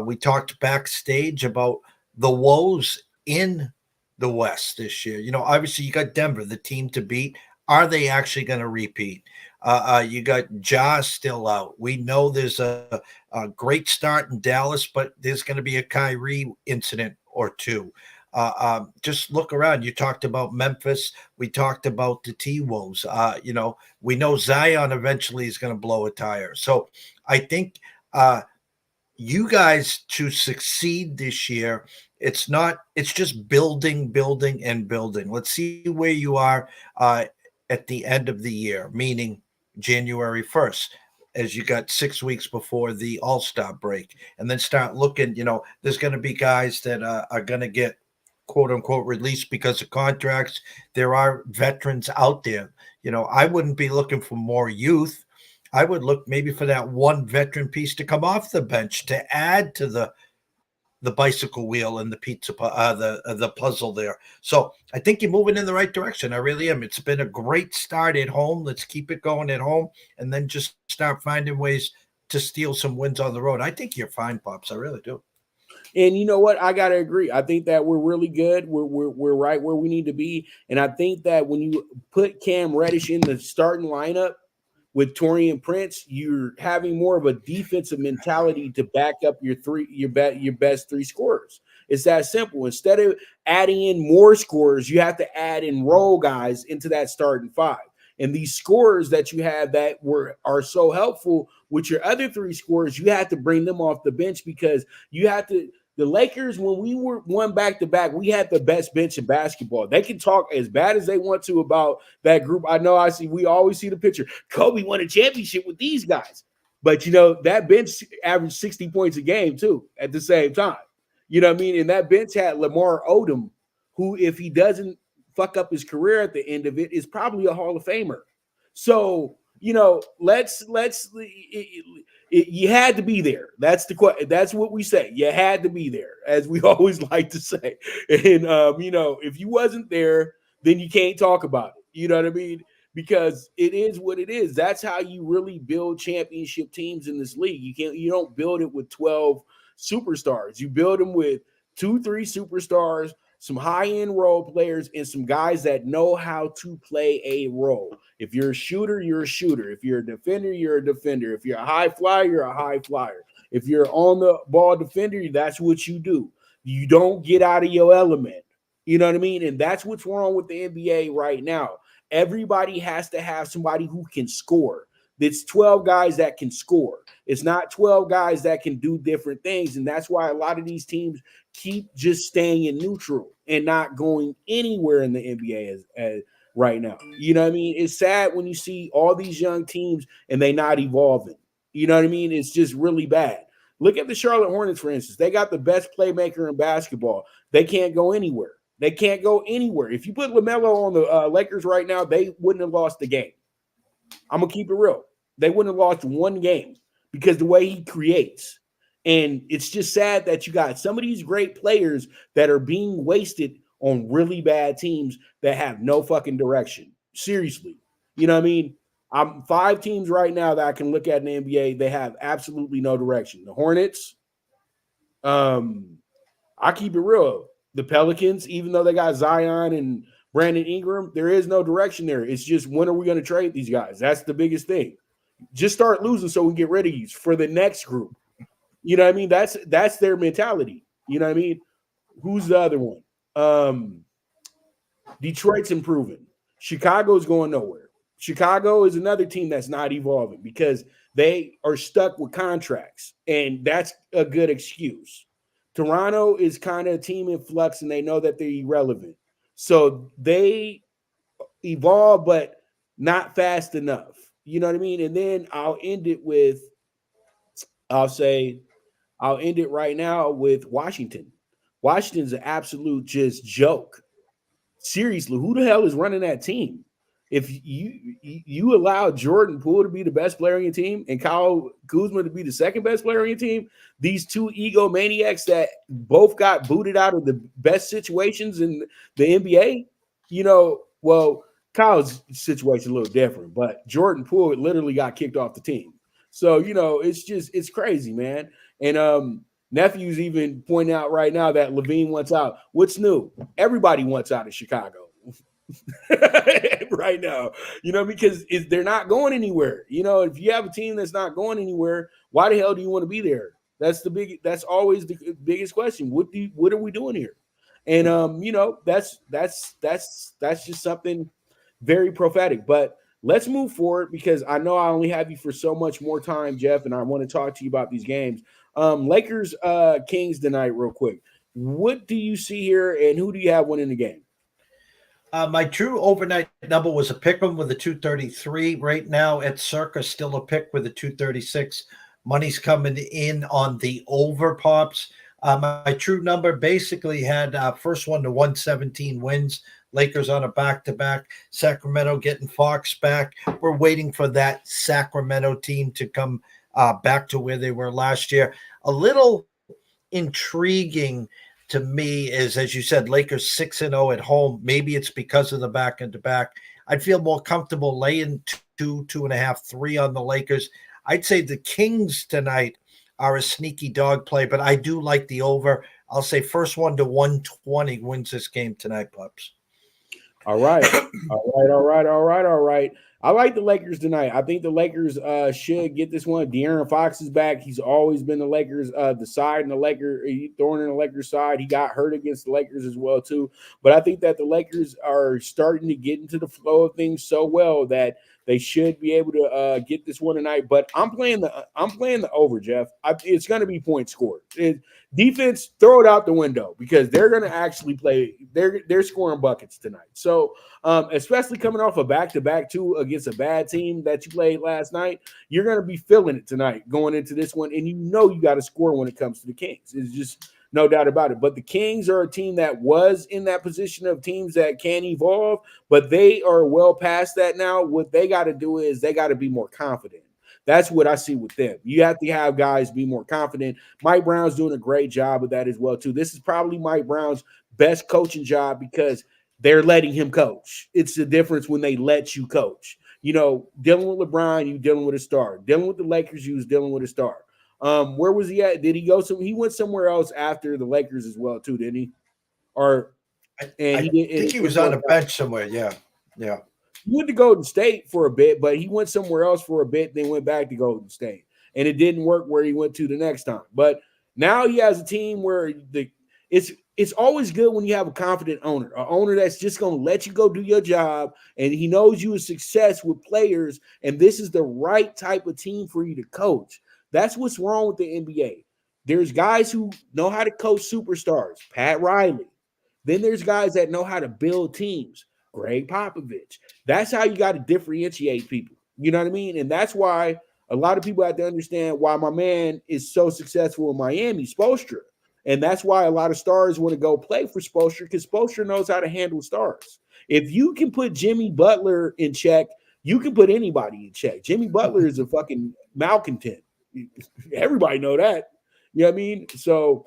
S3: We talked backstage about the woes in the West this year. Obviously you got Denver, the team to beat. Are they actually going to repeat? You got Ja still out. We know there's a great start in Dallas, but there's going to be a Kyrie incident or two. Just look around. You talked about Memphis. We talked about the T-Woes. We know Zion eventually is going to blow a tire. So I think you guys to succeed this year, it's just building and building. Let's see where you are at the end of the year, meaning January 1st, as you got 6 weeks before the All-Star break, and then start looking, there's going to be guys that are going to get quote unquote released because of contracts. There are veterans out there. I wouldn't be looking for more youth. I would look maybe for that one veteran piece to come off the bench to add to the bicycle wheel and the pizza, the puzzle there. So I think you're moving in the right direction. I really am. It's been a great start at home. Let's keep it going at home and then just start finding ways to steal some wins on the road. I think you're fine, Pops. I really do.
S2: And you know what? I gotta agree. I think that we're really good. We're right where we need to be. And I think that when you put Cam Reddish in the starting lineup with Torian Prince, you're having more of a defensive mentality to back up your best three scorers. It's that simple. Instead of adding in more scorers, you have to add in role guys into that starting five. And these scorers that you have that are so helpful with your other three scorers, you have to bring them off the bench because you have to. The Lakers, when we were one back-to-back, we had the best bench in basketball. They can talk as bad as they want to about that group. I know we always see the picture. Kobe won a championship with these guys. But, that bench averaged 60 points a game, too, at the same time. You know what I mean? And that bench had Lamar Odom, who, if he doesn't fuck up his career at the end of it, is probably a Hall of Famer. So, you had to be there. That's what we say. You had to be there, as we always like to say. And if you wasn't there, then you can't talk about it. You know what I mean? Because it is what it is. That's how you really build championship teams in this league. You don't build it with 12 superstars. You build them with 2-3 superstars, some high-end role players, and some guys that know how to play a role. If you're a shooter, you're a shooter. If you're a defender, you're a defender. If you're a high flyer, you're a high flyer. If you're on the ball defender, that's what you do. You don't get out of your element. You know what I mean? And that's what's wrong with the NBA right now. Everybody has to have somebody who can score. It's 12 guys that can score. It's not 12 guys that can do different things. And that's why a lot of these teams keep just staying in neutral and not going anywhere in the NBA as right now. You know what I mean? It's sad when you see all these young teams and they not evolving. You know what I mean? It's just really bad. Look at the Charlotte Hornets, for instance. They got the best playmaker in basketball. They can't go anywhere. They can't go anywhere. If you put LaMelo on the Lakers right now, they wouldn't have lost the game. I'm going to keep it real. They wouldn't have lost one game because the way he creates. And it's just sad that you got some of these great players that are being wasted on really bad teams that have no fucking direction. Seriously. You know what I mean? I'm 5 teams right now that I can look at in the NBA. They have absolutely no direction. The Hornets, I keep it real. The Pelicans, even though they got Zion and Brandon Ingram, there is no direction there. It's just, when are we going to trade these guys? That's the biggest thing. Just start losing so we can get rid of you for the next group. You know what I mean? That's their mentality. You know what I mean? Who's the other one? Detroit's improving. Chicago's going nowhere. Chicago is another team that's not evolving because they are stuck with contracts, and that's a good excuse. Toronto is kind of a team in flux, and they know that they're irrelevant. So they evolve, but not fast enough. You know what I mean? And then I'll end it right now with Washington. Washington's an absolute just joke. Seriously, who the hell is running that team? If you allow Jordan Poole to be the best player on your team and Kyle Kuzma to be the second best player on your team, these two egomaniacs that both got booted out of the best situations in the NBA, well, Kyle's situation a little different, but Jordan Poole literally got kicked off the team. So, it's crazy, man. And Nephew's even pointing out right now that Levine wants out. What's new? Everybody wants out of Chicago. Right now, because they're not going anywhere. If you have a team that's not going anywhere, why the hell do you want to be there? That's always the biggest question. What are we doing here? And that's just something very prophetic. But let's move forward because I know I only have you for so much more time, Jeff, and I want to talk to you about these games. Lakers Kings tonight, real quick. What do you see here, and who do you have winning the game?
S3: My true overnight number was a pick 'em with a 233. Right now, at Circa, still a pick with a 236. Money's coming in on the over pops. My true number basically had first one to 117 wins. Lakers on a back-to-back. Sacramento getting Fox back. We're waiting for that Sacramento team to come back to where they were last year. A little intriguing to me is, as you said, Lakers 6-0 at home. Maybe it's because of the back-to-back. I'd feel more comfortable laying 2.5, 3 on the Lakers. I'd say the Kings tonight are a sneaky dog play, but I do like the over. I'll say first one to 120 wins this game tonight, pups.
S2: All right. All right. I like the Lakers tonight. I think the Lakers should get this one. De'Aaron Fox is back. He's always been the Lakers, the side and the Lakers, thorn in the Lakers side. He got hurt against the Lakers as well, too. But I think that the Lakers are starting to get into the flow of things so well that they should be able to get this one tonight. But I'm playing the over, Jeff. It's going to be points scored. Defense, throw it out the window because they're going to actually play. They're scoring buckets tonight. So especially coming off a back-to-back too against a bad team that you played last night, you're going to be feeling it tonight going into this one, and you got to score when it comes to the Kings. It's just no doubt about it. But the Kings are a team that was in that position of teams that can evolve, but they are well past that now. What they got to do is they got to be more confident. That's what I see with them. You have to have guys be more confident. Mike Brown's doing a great job of that as well, too. This is probably Mike Brown's best coaching job because they're letting him coach. It's the difference when they let you coach. Dealing with LeBron, you dealing with a star. Dealing with the Lakers, you was dealing with a star. Where was he at? Did he go he went somewhere else after the Lakers as well, too, didn't he?
S3: I think he was on a bench somewhere. Yeah.
S2: He went to Golden State for a bit, but he went somewhere else for a bit, then went back to Golden State. And it didn't work where he went to the next time. But now he has a team where it's always good when you have a confident owner, an owner that's just going to let you go do your job, and he knows you a success with players, and this is the right type of team for you to coach. That's what's wrong with the NBA. There's guys who know how to coach superstars, Pat Riley. Then there's guys that know how to build teams, Greg Popovich. That's how you got to differentiate people. You know what I mean? And that's why a lot of people have to understand why my man is so successful in Miami, Spoelstra. And that's why a lot of stars want to go play for Spoelstra because Spoelstra knows how to handle stars. If you can put Jimmy Butler in check, you can put anybody in check. Jimmy Butler is a fucking malcontent. Everybody know that. You know what I mean? So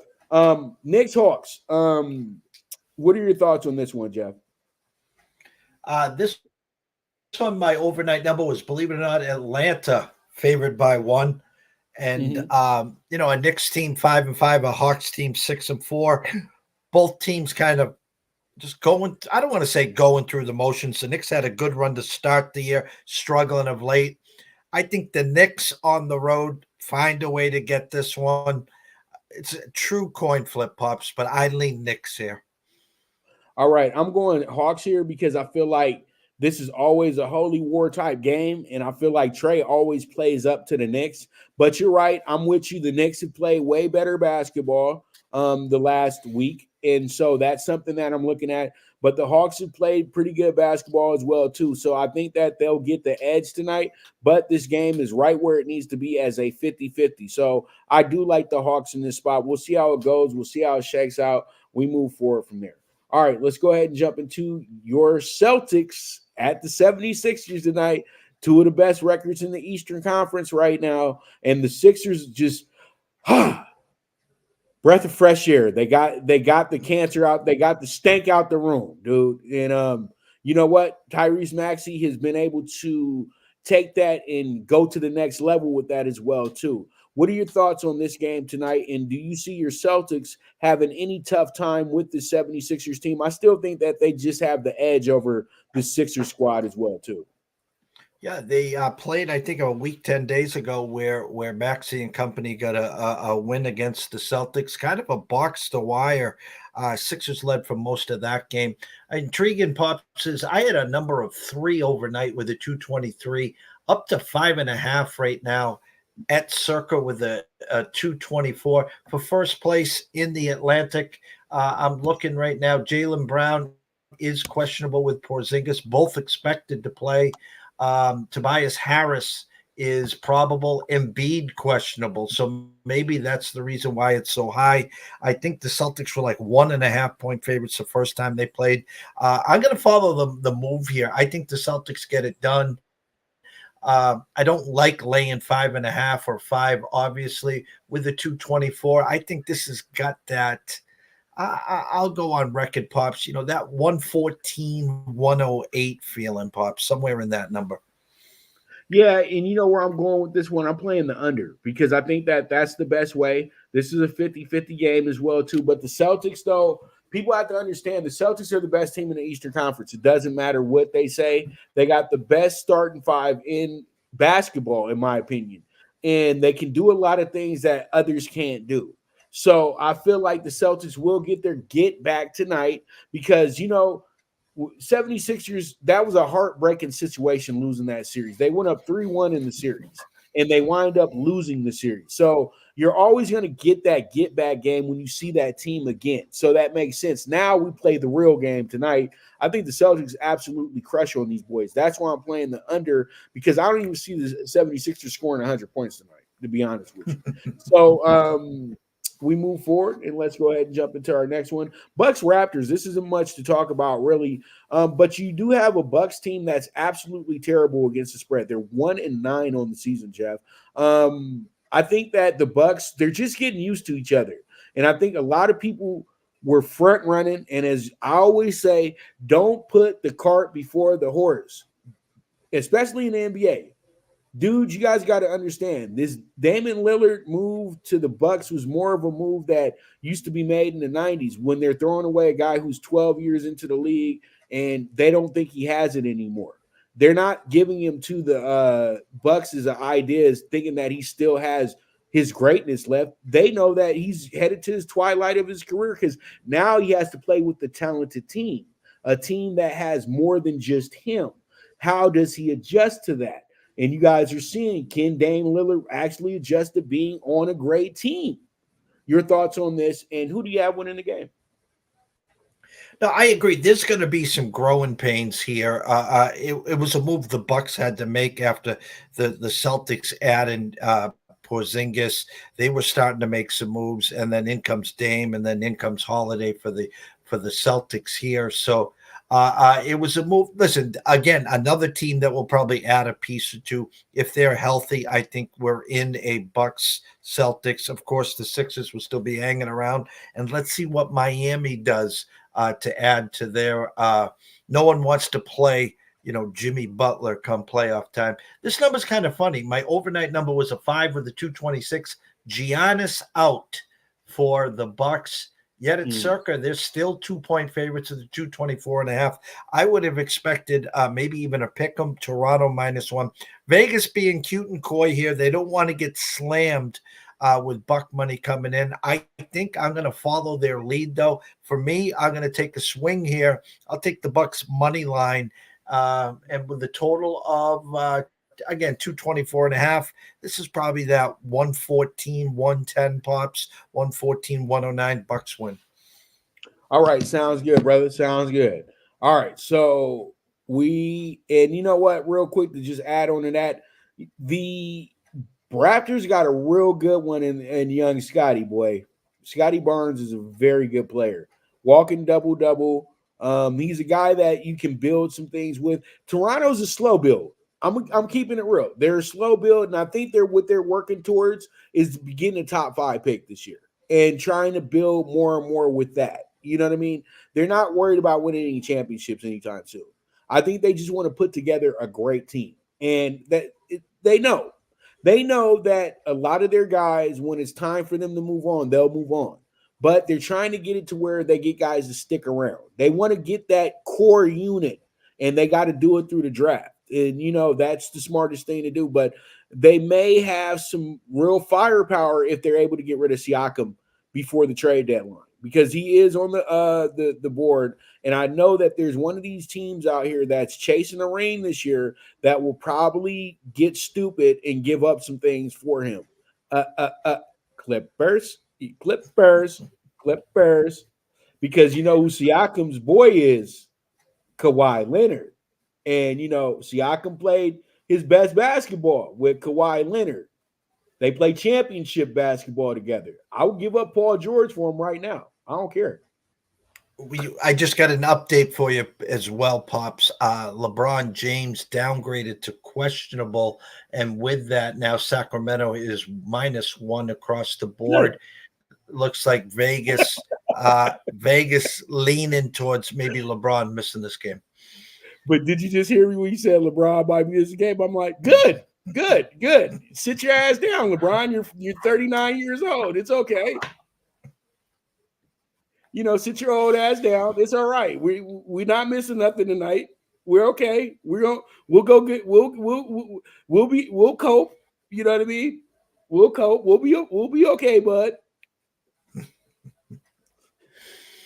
S2: Knicks Hawks. What are your thoughts on this one, Jeff?
S3: This one, my overnight number was, believe it or not, Atlanta favored by 1. And, a Knicks team 5-5, a Hawks team 6-4. Both teams kind of just going, I don't want to say going through the motions. The Knicks had a good run to start the year, struggling of late. I think the Knicks on the road find a way to get this one. It's a true coin flip, Pops, but I lean Knicks here.
S2: All right, I'm going Hawks here because I feel like this is always a holy war type game, and I feel like Trey always plays up to the Knicks. But you're right, I'm with you. The Knicks have played way better basketball the last week, and so that's something that I'm looking at. But the Hawks have played pretty good basketball as well, too. So I think that they'll get the edge tonight, but this game is right where it needs to be as a 50-50. So I do like the Hawks in this spot. We'll see how it goes. We'll see how it shakes out. We move forward from there. All right, let's go ahead and jump into your Celtics at the 76ers tonight. Two of the best records in the Eastern Conference right now. And the Sixers just breath of fresh air. They got the cancer out. They got the stank out the room, dude. And you know what? Tyrese Maxey has been able to take that and go to the next level with that as well, too. What are your thoughts on this game tonight? And do you see your Celtics having any tough time with the 76ers team? I still think that they just have the edge over the Sixers squad as well, too.
S3: Yeah, they played, I think, a week, 10 days ago where Maxey and company got a win against the Celtics, kind of a box to wire. Sixers led for most of that game. Intriguing, Pops, is I had a number of 3 overnight with a 223, up to 5.5 right now at Circa with a 224 for first place in the Atlantic. I'm looking right now. Jaylen Brown is questionable with Porzingis, both expected to play. Tobias Harris is probable, Embiid questionable. So maybe that's the reason why it's so high. I think the Celtics were like 1.5 point favorites the first time they played. I'm going to follow the move here. I think the Celtics get it done. I don't like laying 5.5 or 5, obviously, with the 224. I think this has got that. I'll go on record, Pops. That 114, 108 feeling, Pops, somewhere in that number.
S2: Yeah, and you know where I'm going with this one? I'm playing the under because I think that that's the best way. This is a 50-50 game as well, too. But the Celtics, though, people have to understand the Celtics are the best team in the Eastern Conference. It doesn't matter what they say. They got the best starting five in basketball, in my opinion. And they can do a lot of things that others can't do. So I feel like the Celtics will get their get back tonight because, 76ers, that was a heartbreaking situation losing that series. They went up 3-1 in the series and they wind up losing the series. So you're always going to get that get back game when you see that team again. So that makes sense. Now we play the real game tonight. I think the Celtics absolutely crush on these boys. That's why I'm playing the under because I don't even see the 76ers scoring 100 points tonight, to be honest with you. So, we move forward and let's go ahead and jump into our next one. Bucks Raptors. This isn't much to talk about really, but you do have a Bucks team that's absolutely terrible against the spread. They're 1-9 on the season, Jeff. I think that the Bucks, they're just getting used to each other, and I think a lot of people were front running. And as I always say, don't put the cart before the horse, especially in the NBA. Dude, you guys got to understand this Damian Lillard move to the Bucks was more of a move that used to be made in the 90s when they're throwing away a guy who's 12 years into the league and they don't think he has it anymore. They're not giving him to the Bucks as an idea, thinking that he still has his greatness left. They know that he's headed to his twilight of his career because now he has to play with the talented team, a team that has more than just him. How does he adjust to that? And you guys are seeing, can Dame Lillard actually adjust to being on a great team? Your thoughts on this, and who do you have winning the game?
S3: No, I agree. There's going to be some growing pains here. It was a move the Bucks had to make after the Celtics added Porzingis. They were starting to make some moves, and then in comes Dame, and then in comes Holiday for the Celtics here. So it was a move. Listen, again, another team that will probably add a piece or two if they're healthy. I think we're in a Bucks Celtics. Of course, the Sixers will still be hanging around, and let's see what Miami does to add to their. No one wants to play, Jimmy Butler come playoff time. This number's kind of funny. My overnight number was a 5 with a 226. Giannis out for the Bucks. Yet at circa, they're still 2-point favorites at the 224.5. I would have expected maybe even a pick 'em, Toronto -1. Vegas being cute and coy here. They don't want to get slammed with Buck money coming in. I think I'm going to follow their lead, though. For me, I'm going to take a swing here. I'll take the Bucks money line. And with the total of, again, 224.5, this is probably that 114, 110 pops, 114, 109 Bucks win.
S2: All right. Sounds good, brother. Sounds good. All right. So and you know what, real quick to just add on to that, the Raptors got a real good one in young Scotty, boy. Scotty Barnes is a very good player. Walking double-double. He's a guy that you can build some things with. Toronto's a slow build. I'm keeping it real. They're a slow build, and I think what they're working towards is getting a top 5 pick this year and trying to build more and more with that. You know what I mean? They're not worried about winning any championships anytime soon. I think they just want to put together a great team, and they know. They know that a lot of their guys, when it's time for them to move on, they'll move on. But they're trying to get it to where they get guys to stick around. They want to get that core unit, and they got to do it through the draft. And, that's the smartest thing to do. But they may have some real firepower if they're able to get rid of Siakam before the trade deadline because he is on the board. And I know that there's one of these teams out here that's chasing the rain this year that will probably get stupid and give up some things for him. Clippers. Because you know who Siakam's boy is? Kawhi Leonard. And, Siakam played his best basketball with Kawhi Leonard. They play championship basketball together. I would give up Paul George for him right now. I don't care.
S3: I just got an update for you as well, Pops. LeBron James downgraded to questionable, and with that, now Sacramento is -1 across the board. Looks like Vegas leaning towards maybe LeBron missing this game.
S2: But did you just hear me when you said LeBron might be this game? I'm like, good. Sit your ass down, LeBron. You're 39 years old. It's okay. Sit your old ass down. It's all right. We're not missing nothing tonight. We're okay. We'll go get we'll cope. You know what I mean? We'll cope. We'll be okay, bud.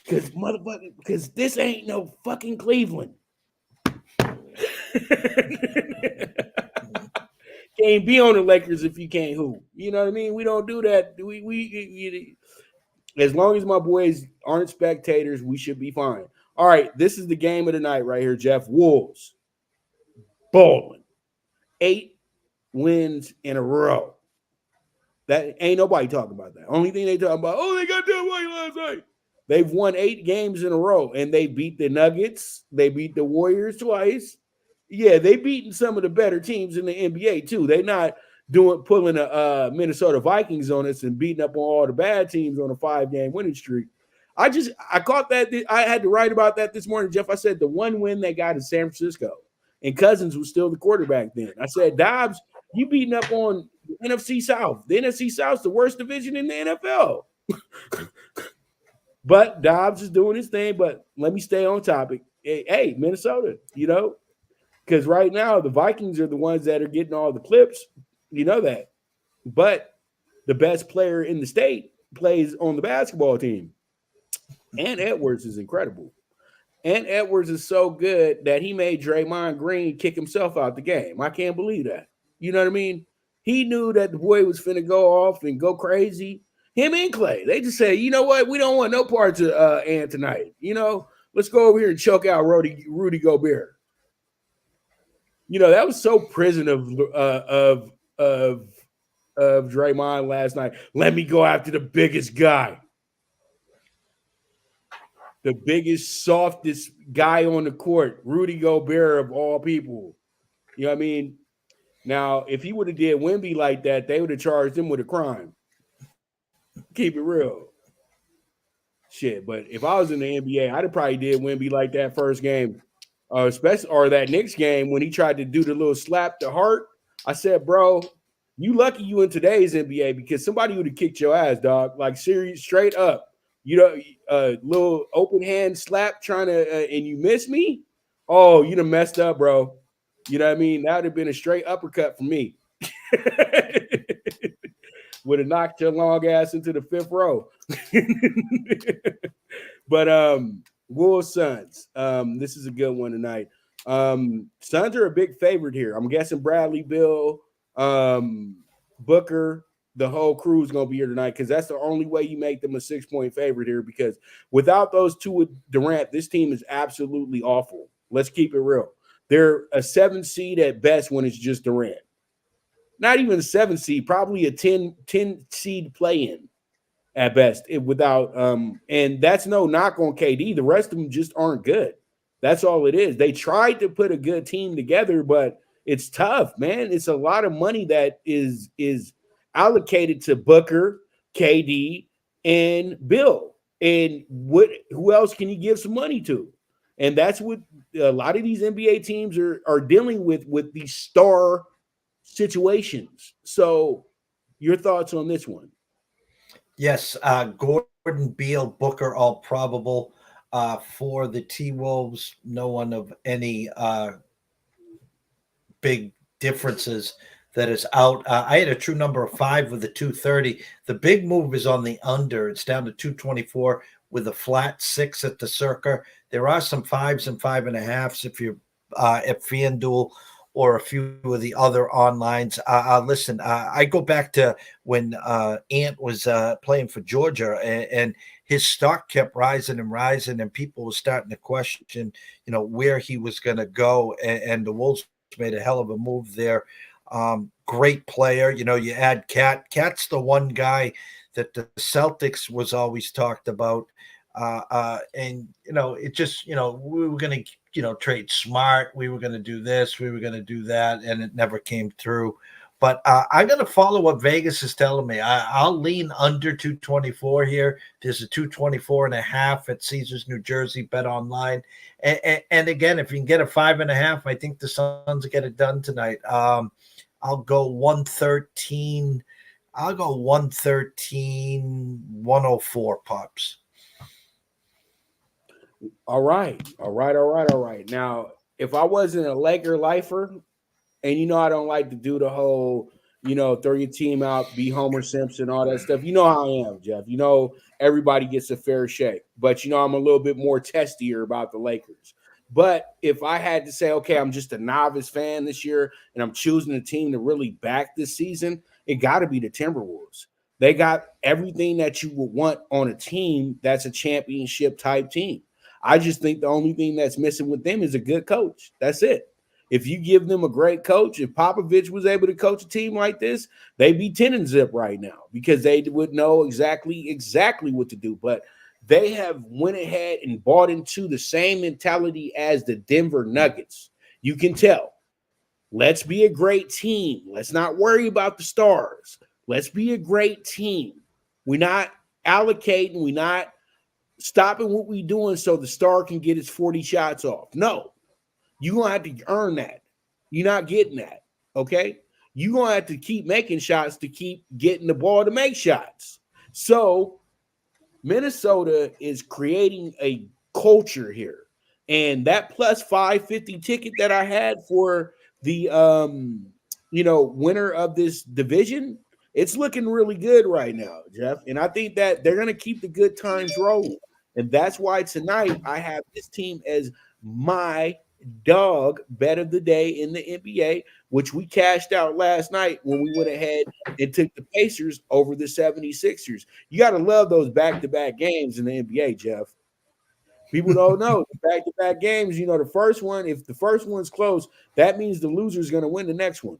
S2: Because this ain't no fucking Cleveland. Can't be on the Lakers if you can't hoop. You know what I mean? We don't do that. We as long as my boys aren't spectators, we should be fine. All right, this is the game of the night right here, Jeff. Wolves balling 8 wins in a row. That ain't nobody talking about that. Only thing they talking about, they got that way last night. They've won 8 games in a row, and they beat the Nuggets. They beat the Warriors twice. Yeah, they beaten some of the better teams in the NBA too. They're not pulling a Minnesota Vikings on us and beating up on all the bad teams on a 5-game winning streak. I caught that. I had to write about that this morning, Jeff. I said the one win they got in San Francisco, and Cousins was still the quarterback then. I said, Dobbs, you beating up on the NFC South. The NFC South's the worst division in the NFL. But Dobbs is doing his thing. But let me stay on topic. Hey, Minnesota, because right now the Vikings are the ones that are getting all the clips. You know that. But the best player in the state plays on the basketball team. And Edwards is incredible. And Edwards is so good that he made Draymond Green kick himself out the game. I can't believe that. You know what I mean? He knew that the boy was finna go off and go crazy. Him and Clay. They just say, you know what? We don't want no parts of Ant tonight. Let's go over here and choke out Rudy Gobert. That was so prison of Draymond last night. Let me go after the biggest guy. The biggest, softest guy on the court, Rudy Gobert of all people. You know what I mean? Now, if he would have did Wemby like that, they would have charged him with a crime. Keep it real. Shit, but if I was in the NBA, I'd have probably did Wemby like that first game, especially or that Knicks game when he tried to do the little slap to heart. I said, bro, you lucky you in today's NBA because somebody would have kicked your ass, dog. Like serious, straight up. Little open hand slap trying to, and you miss me. Oh, you done messed up, bro. You know what I mean? That would have been a straight uppercut for me. Would have knocked your long ass into the 5th row. But Wolves Suns. This is a good one tonight. Suns are a big favorite here. I'm guessing Bradley Beal, Booker, the whole crew is going to be here tonight because that's the only way you make them a 6-point favorite here because without those two with Durant, this team is absolutely awful. Let's keep it real. They're a 7 seed at best when it's just Durant. Not even a 7 seed, probably a 10 seed play-in at best without and that's no knock on KD. The rest of them just aren't good. That's all it is. They tried to put a good team together, but it's tough, man. It's a lot of money that is allocated to Booker, KD, and Bill. And who else can you give some money to? And that's what a lot of these NBA teams are dealing with these star situations. So your thoughts on this one?
S3: Yes, Gordon, Beal, Booker, all probable for the T-Wolves. No one of any big differences that is out. I had a true number of 5 with the 230. The big move is on the under. It's down to 224 with a flat 6 at the circa. There are some 5s and 5.5s if you're at FanDuel or a few of the other onlines. Listen, I go back to when Ant was playing for Georgia and his stock kept rising and rising, and people were starting to question, where he was going to go. And the Wolves made a hell of a move there. Great player. You add Cat. Cat's the one guy that the Celtics was always talked about. And it just, we were going to, trade Smart. We were going to do this. We were going to do that. And it never came through. But I'm going to follow what Vegas is telling me. I'll lean under 224 here. There's a 224.5 at Caesars, New Jersey, bet online. And again, if you can get a 5.5, I think the Suns get it done tonight. I'll go 113. I'll go 113, 104 pops.
S2: All right. Now, if I wasn't a Laker lifer, and I don't like to do the whole, throw your team out, be Homer Simpson, all that stuff. You know how I am, Jeff. Everybody gets a fair shake. But I'm a little bit more testier about the Lakers. But if I had to say, okay, I'm just a novice fan this year and I'm choosing a team to really back this season, it got to be the Timberwolves. They got everything that you would want on a team that's a championship type team. I just think the only thing that's missing with them is a good coach. That's it. If you give them a great coach, if Popovich was able to coach a team like this, they'd be 10-0 right now because they would know exactly what to do. But they have went ahead and bought into the same mentality as the Denver Nuggets. You can tell. Let's be a great team. Let's not worry about the stars. Let's be a great team. We're not allocating. We're not stopping what we're doing so the star can get his 40 shots off. No. You're going to have to earn that. You're not getting that, okay? You're going to have to keep making shots to keep getting the ball to make shots. So Minnesota is creating a culture here. And that plus 550 ticket that I had for the winner of this division, it's looking really good right now, Jeff. And I think that they're going to keep the good times rolling. And that's why tonight I have this team as my dog bet of the day in the NBA, which we cashed out last night when we went ahead and took the Pacers over the 76ers. You got to love those back-to-back games in the NBA, Jeff. People don't know back-to-back games. The first one, if the first one's close, that means the loser is going to win the next one.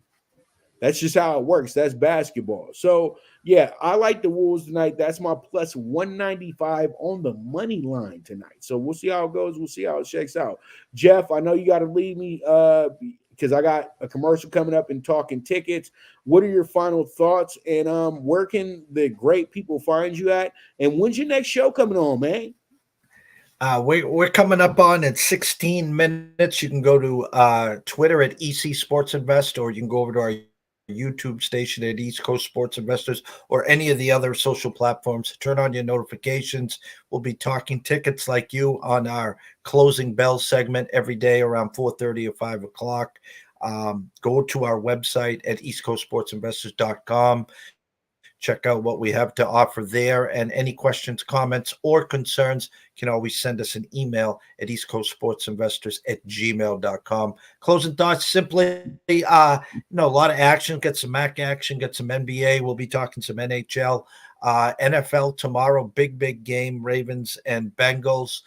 S2: That's just how it works. That's basketball. So, yeah, I like the Wolves tonight. That's my plus 195 on the money line tonight. So we'll see how it goes. We'll see how it shakes out. Jeff, I know you got to leave me because I got a commercial coming up in Talkin Tickets. What are your final thoughts? And where can the great people find you at? And when's your next show coming on, man?
S3: We're coming up on in 16 minutes. You can go to Twitter at EC Sports Invest, or you can go over to our YouTube station at East Coast Sports Investors, or any of the other social platforms. Turn on your notifications. We'll be talking tickets like you on our closing bell segment every day around 4:30 or 5 o'clock. Go to our website at eastcoastsportsinvestors.com. Check out what we have to offer there, and any questions, comments, or concerns can always send us an email at eastcoastsportsinvestors@gmail.com. Closing thoughts, simply, a lot of action. Get some MAC action, get some NBA. We'll be talking some NHL. NFL tomorrow, big game, Ravens and Bengals.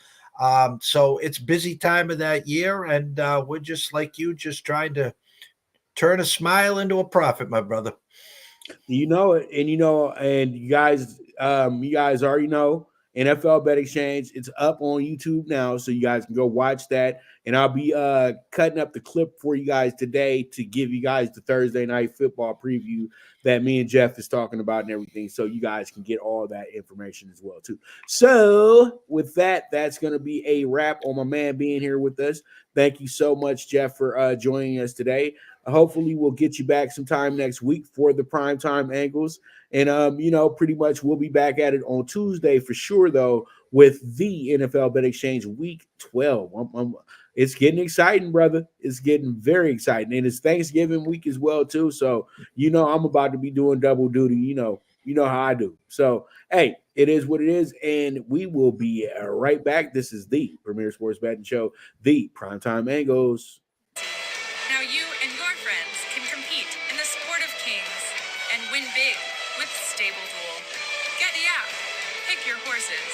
S3: So it's busy time of that year, and we're just like you, just trying to turn a smile into a profit, my brother.
S2: And you guys already know NFL Bet Exchange. It's up on YouTube now, so you guys can go watch that. And I'll be cutting up the clip for you guys today to give you guys the Thursday night football preview that me and Jeff is talking about and everything, so you guys can get all that information as well too. So with that, that's going to be a wrap on my man being here with us. Thank you so much, Jeff, for joining us today. Hopefully we'll get you back sometime next week for the PrimeTime Angles. And, pretty much we'll be back at it on Tuesday for sure, though, with the NFL Bet Exchange Week 12. It's getting exciting, brother. It's getting very exciting. And it's Thanksgiving week as well, too. So, I'm about to be doing double duty. You know how I do. So, hey, it is what it is. And we will be right back. This is the premier sports betting show, the PrimeTime Angles.
S6: Now you and your friends can compete in the sport of kings and win big with Stable Duel. Get the app, pick your horses,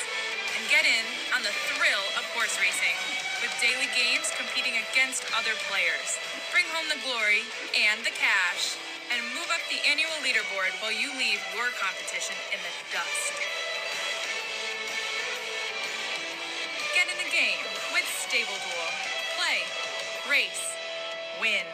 S6: and get in on the thrill of horse racing with daily games competing against other players. Bring home the glory and the cash, and move up the annual leaderboard while you leave your competition in the dust. Get in the game with Stable Duel. Play, race, win.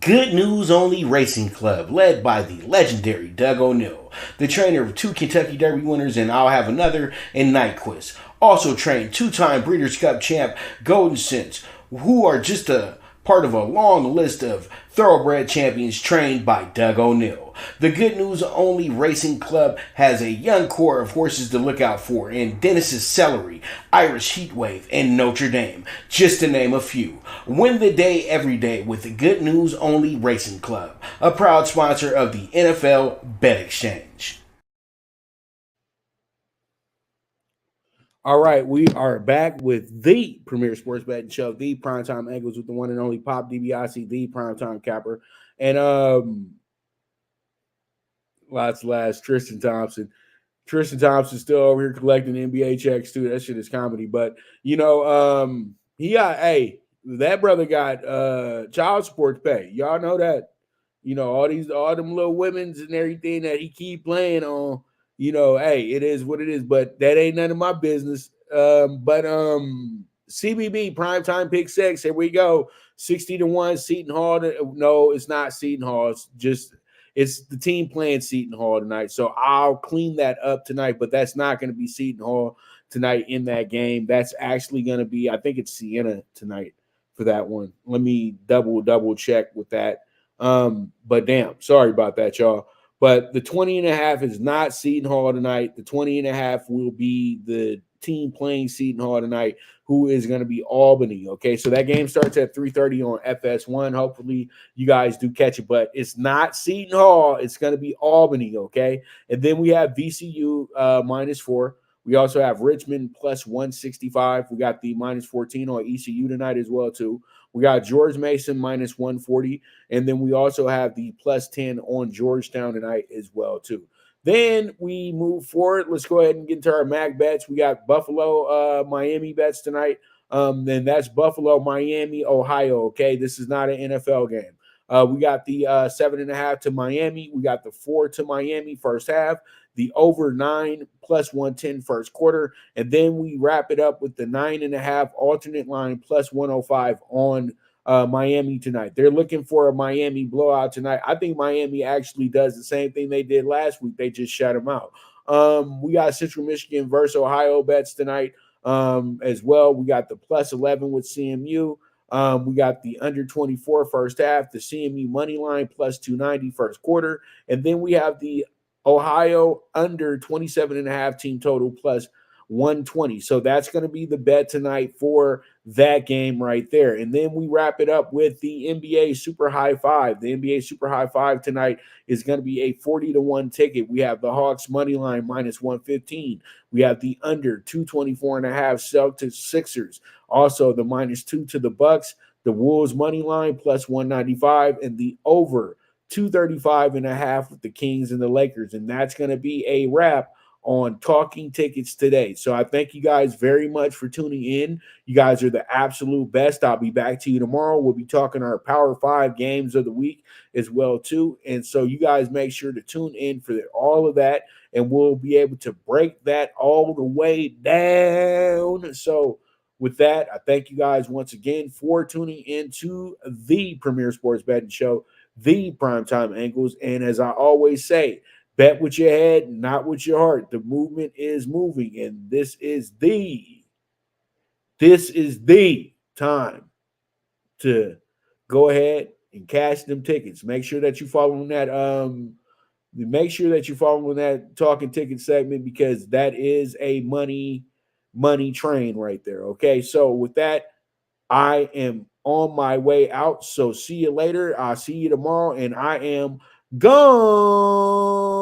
S4: Good News Only Racing Club, led by the legendary Doug O'Neill, the trainer of 2 Kentucky Derby winners and I'll Have Another and Nyquist. Also trained 2-time Breeders' Cup champ Golden Sense, who are just a part of a long list of thoroughbred champions trained by Doug O'Neill. The Good News Only Racing Club has a young core of horses to look out for in Dennis's Celery, Irish Heatwave, and Notre Dame, just to name a few. Win the day every day with the Good News Only Racing Club, a proud sponsor of the NFL Bet Exchange.
S2: All right, we are back with the premier sports betting show, the PrimeTime Angles, with the one and only Pop DiBiase, the PrimeTime Capper, and last Tristan Thompson. Tristan Thompson's still over here collecting NBA checks too. That shit is comedy, but that brother got child support to pay. Y'all know that. All them little women's and everything that he keep playing on. It is what it is, but that ain't none of my business. CBB PrimeTime PK6, here we go. 60-1 Seton Hall. No, it's not Seton Hall. It's the team playing Seton Hall tonight. So I'll clean that up tonight, but that's not going to be Seton Hall tonight in that game. That's actually going to be, I think it's Siena tonight for that one. Let me double check with that. But damn, sorry about that, y'all. But the 20.5 is not Seton Hall tonight. The 20.5 will be the team playing Seton Hall tonight, who is going to be Albany. Okay, so that game starts at 3:30 on FS1. Hopefully, you guys do catch it, but it's not Seton Hall. It's going to be Albany. Okay, and then we have VCU -4. We also have Richmond +165. We got the -14 on ECU tonight as well too. We got George Mason -140, and then we also have the +10 on Georgetown tonight as well too. Then we move forward. Let's go ahead and get into our MAC bets. We got Buffalo, Miami bets tonight. Then that's Buffalo, Miami, Ohio. Okay, this is not an NFL game. We got the 7.5 to Miami. We got the 4 to Miami first half. The over 9 +110 first quarter. And then we wrap it up with the 9.5 alternate line +105 on Miami tonight. They're looking for a Miami blowout tonight. I think Miami actually does the same thing they did last week. They just shut them out. We got Central Michigan versus Ohio bets tonight as well. We got the +11 with CMU. We got the under 24 first half, the CMU money line +290 first quarter. And then we have the Ohio under 27.5 team total +120. So that's going to be the bet tonight for that game right there. And then we wrap it up with the NBA Super High Five. The NBA Super High Five tonight is going to be a 40-1 ticket. We have the Hawks money line -115. We have the under 224.5 Celtics Sixers. Also the -2 to the Bucks. The Wolves money line +195, and the over 235.5 with the Kings and the Lakers. And that's going to be a wrap on Talking Tickets today. So I thank you guys very much for tuning in. You guys are the absolute best. I'll be back to you tomorrow. We'll be talking our Power 5 games of the week as well too. And so you guys make sure to tune in for all of that, and we'll be able to break that all the way down. So with that, I thank you guys once again for tuning in to the Premier Sports Betting Show, the PrimeTime Angles. And as I always say, bet with your head, not with your heart. The movement is moving, and this is the time to go ahead and cash them tickets. Make sure that you follow that. Make sure that you follow that Talking Ticket segment, because that is a money train right there. Okay, so with that, I am on my way out. So see you later. I'll see you tomorrow, and I am gone.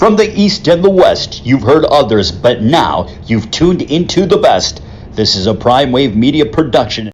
S1: From the East and the West, you've heard others, but now you've tuned into the best. This is a Prime Wave Media production.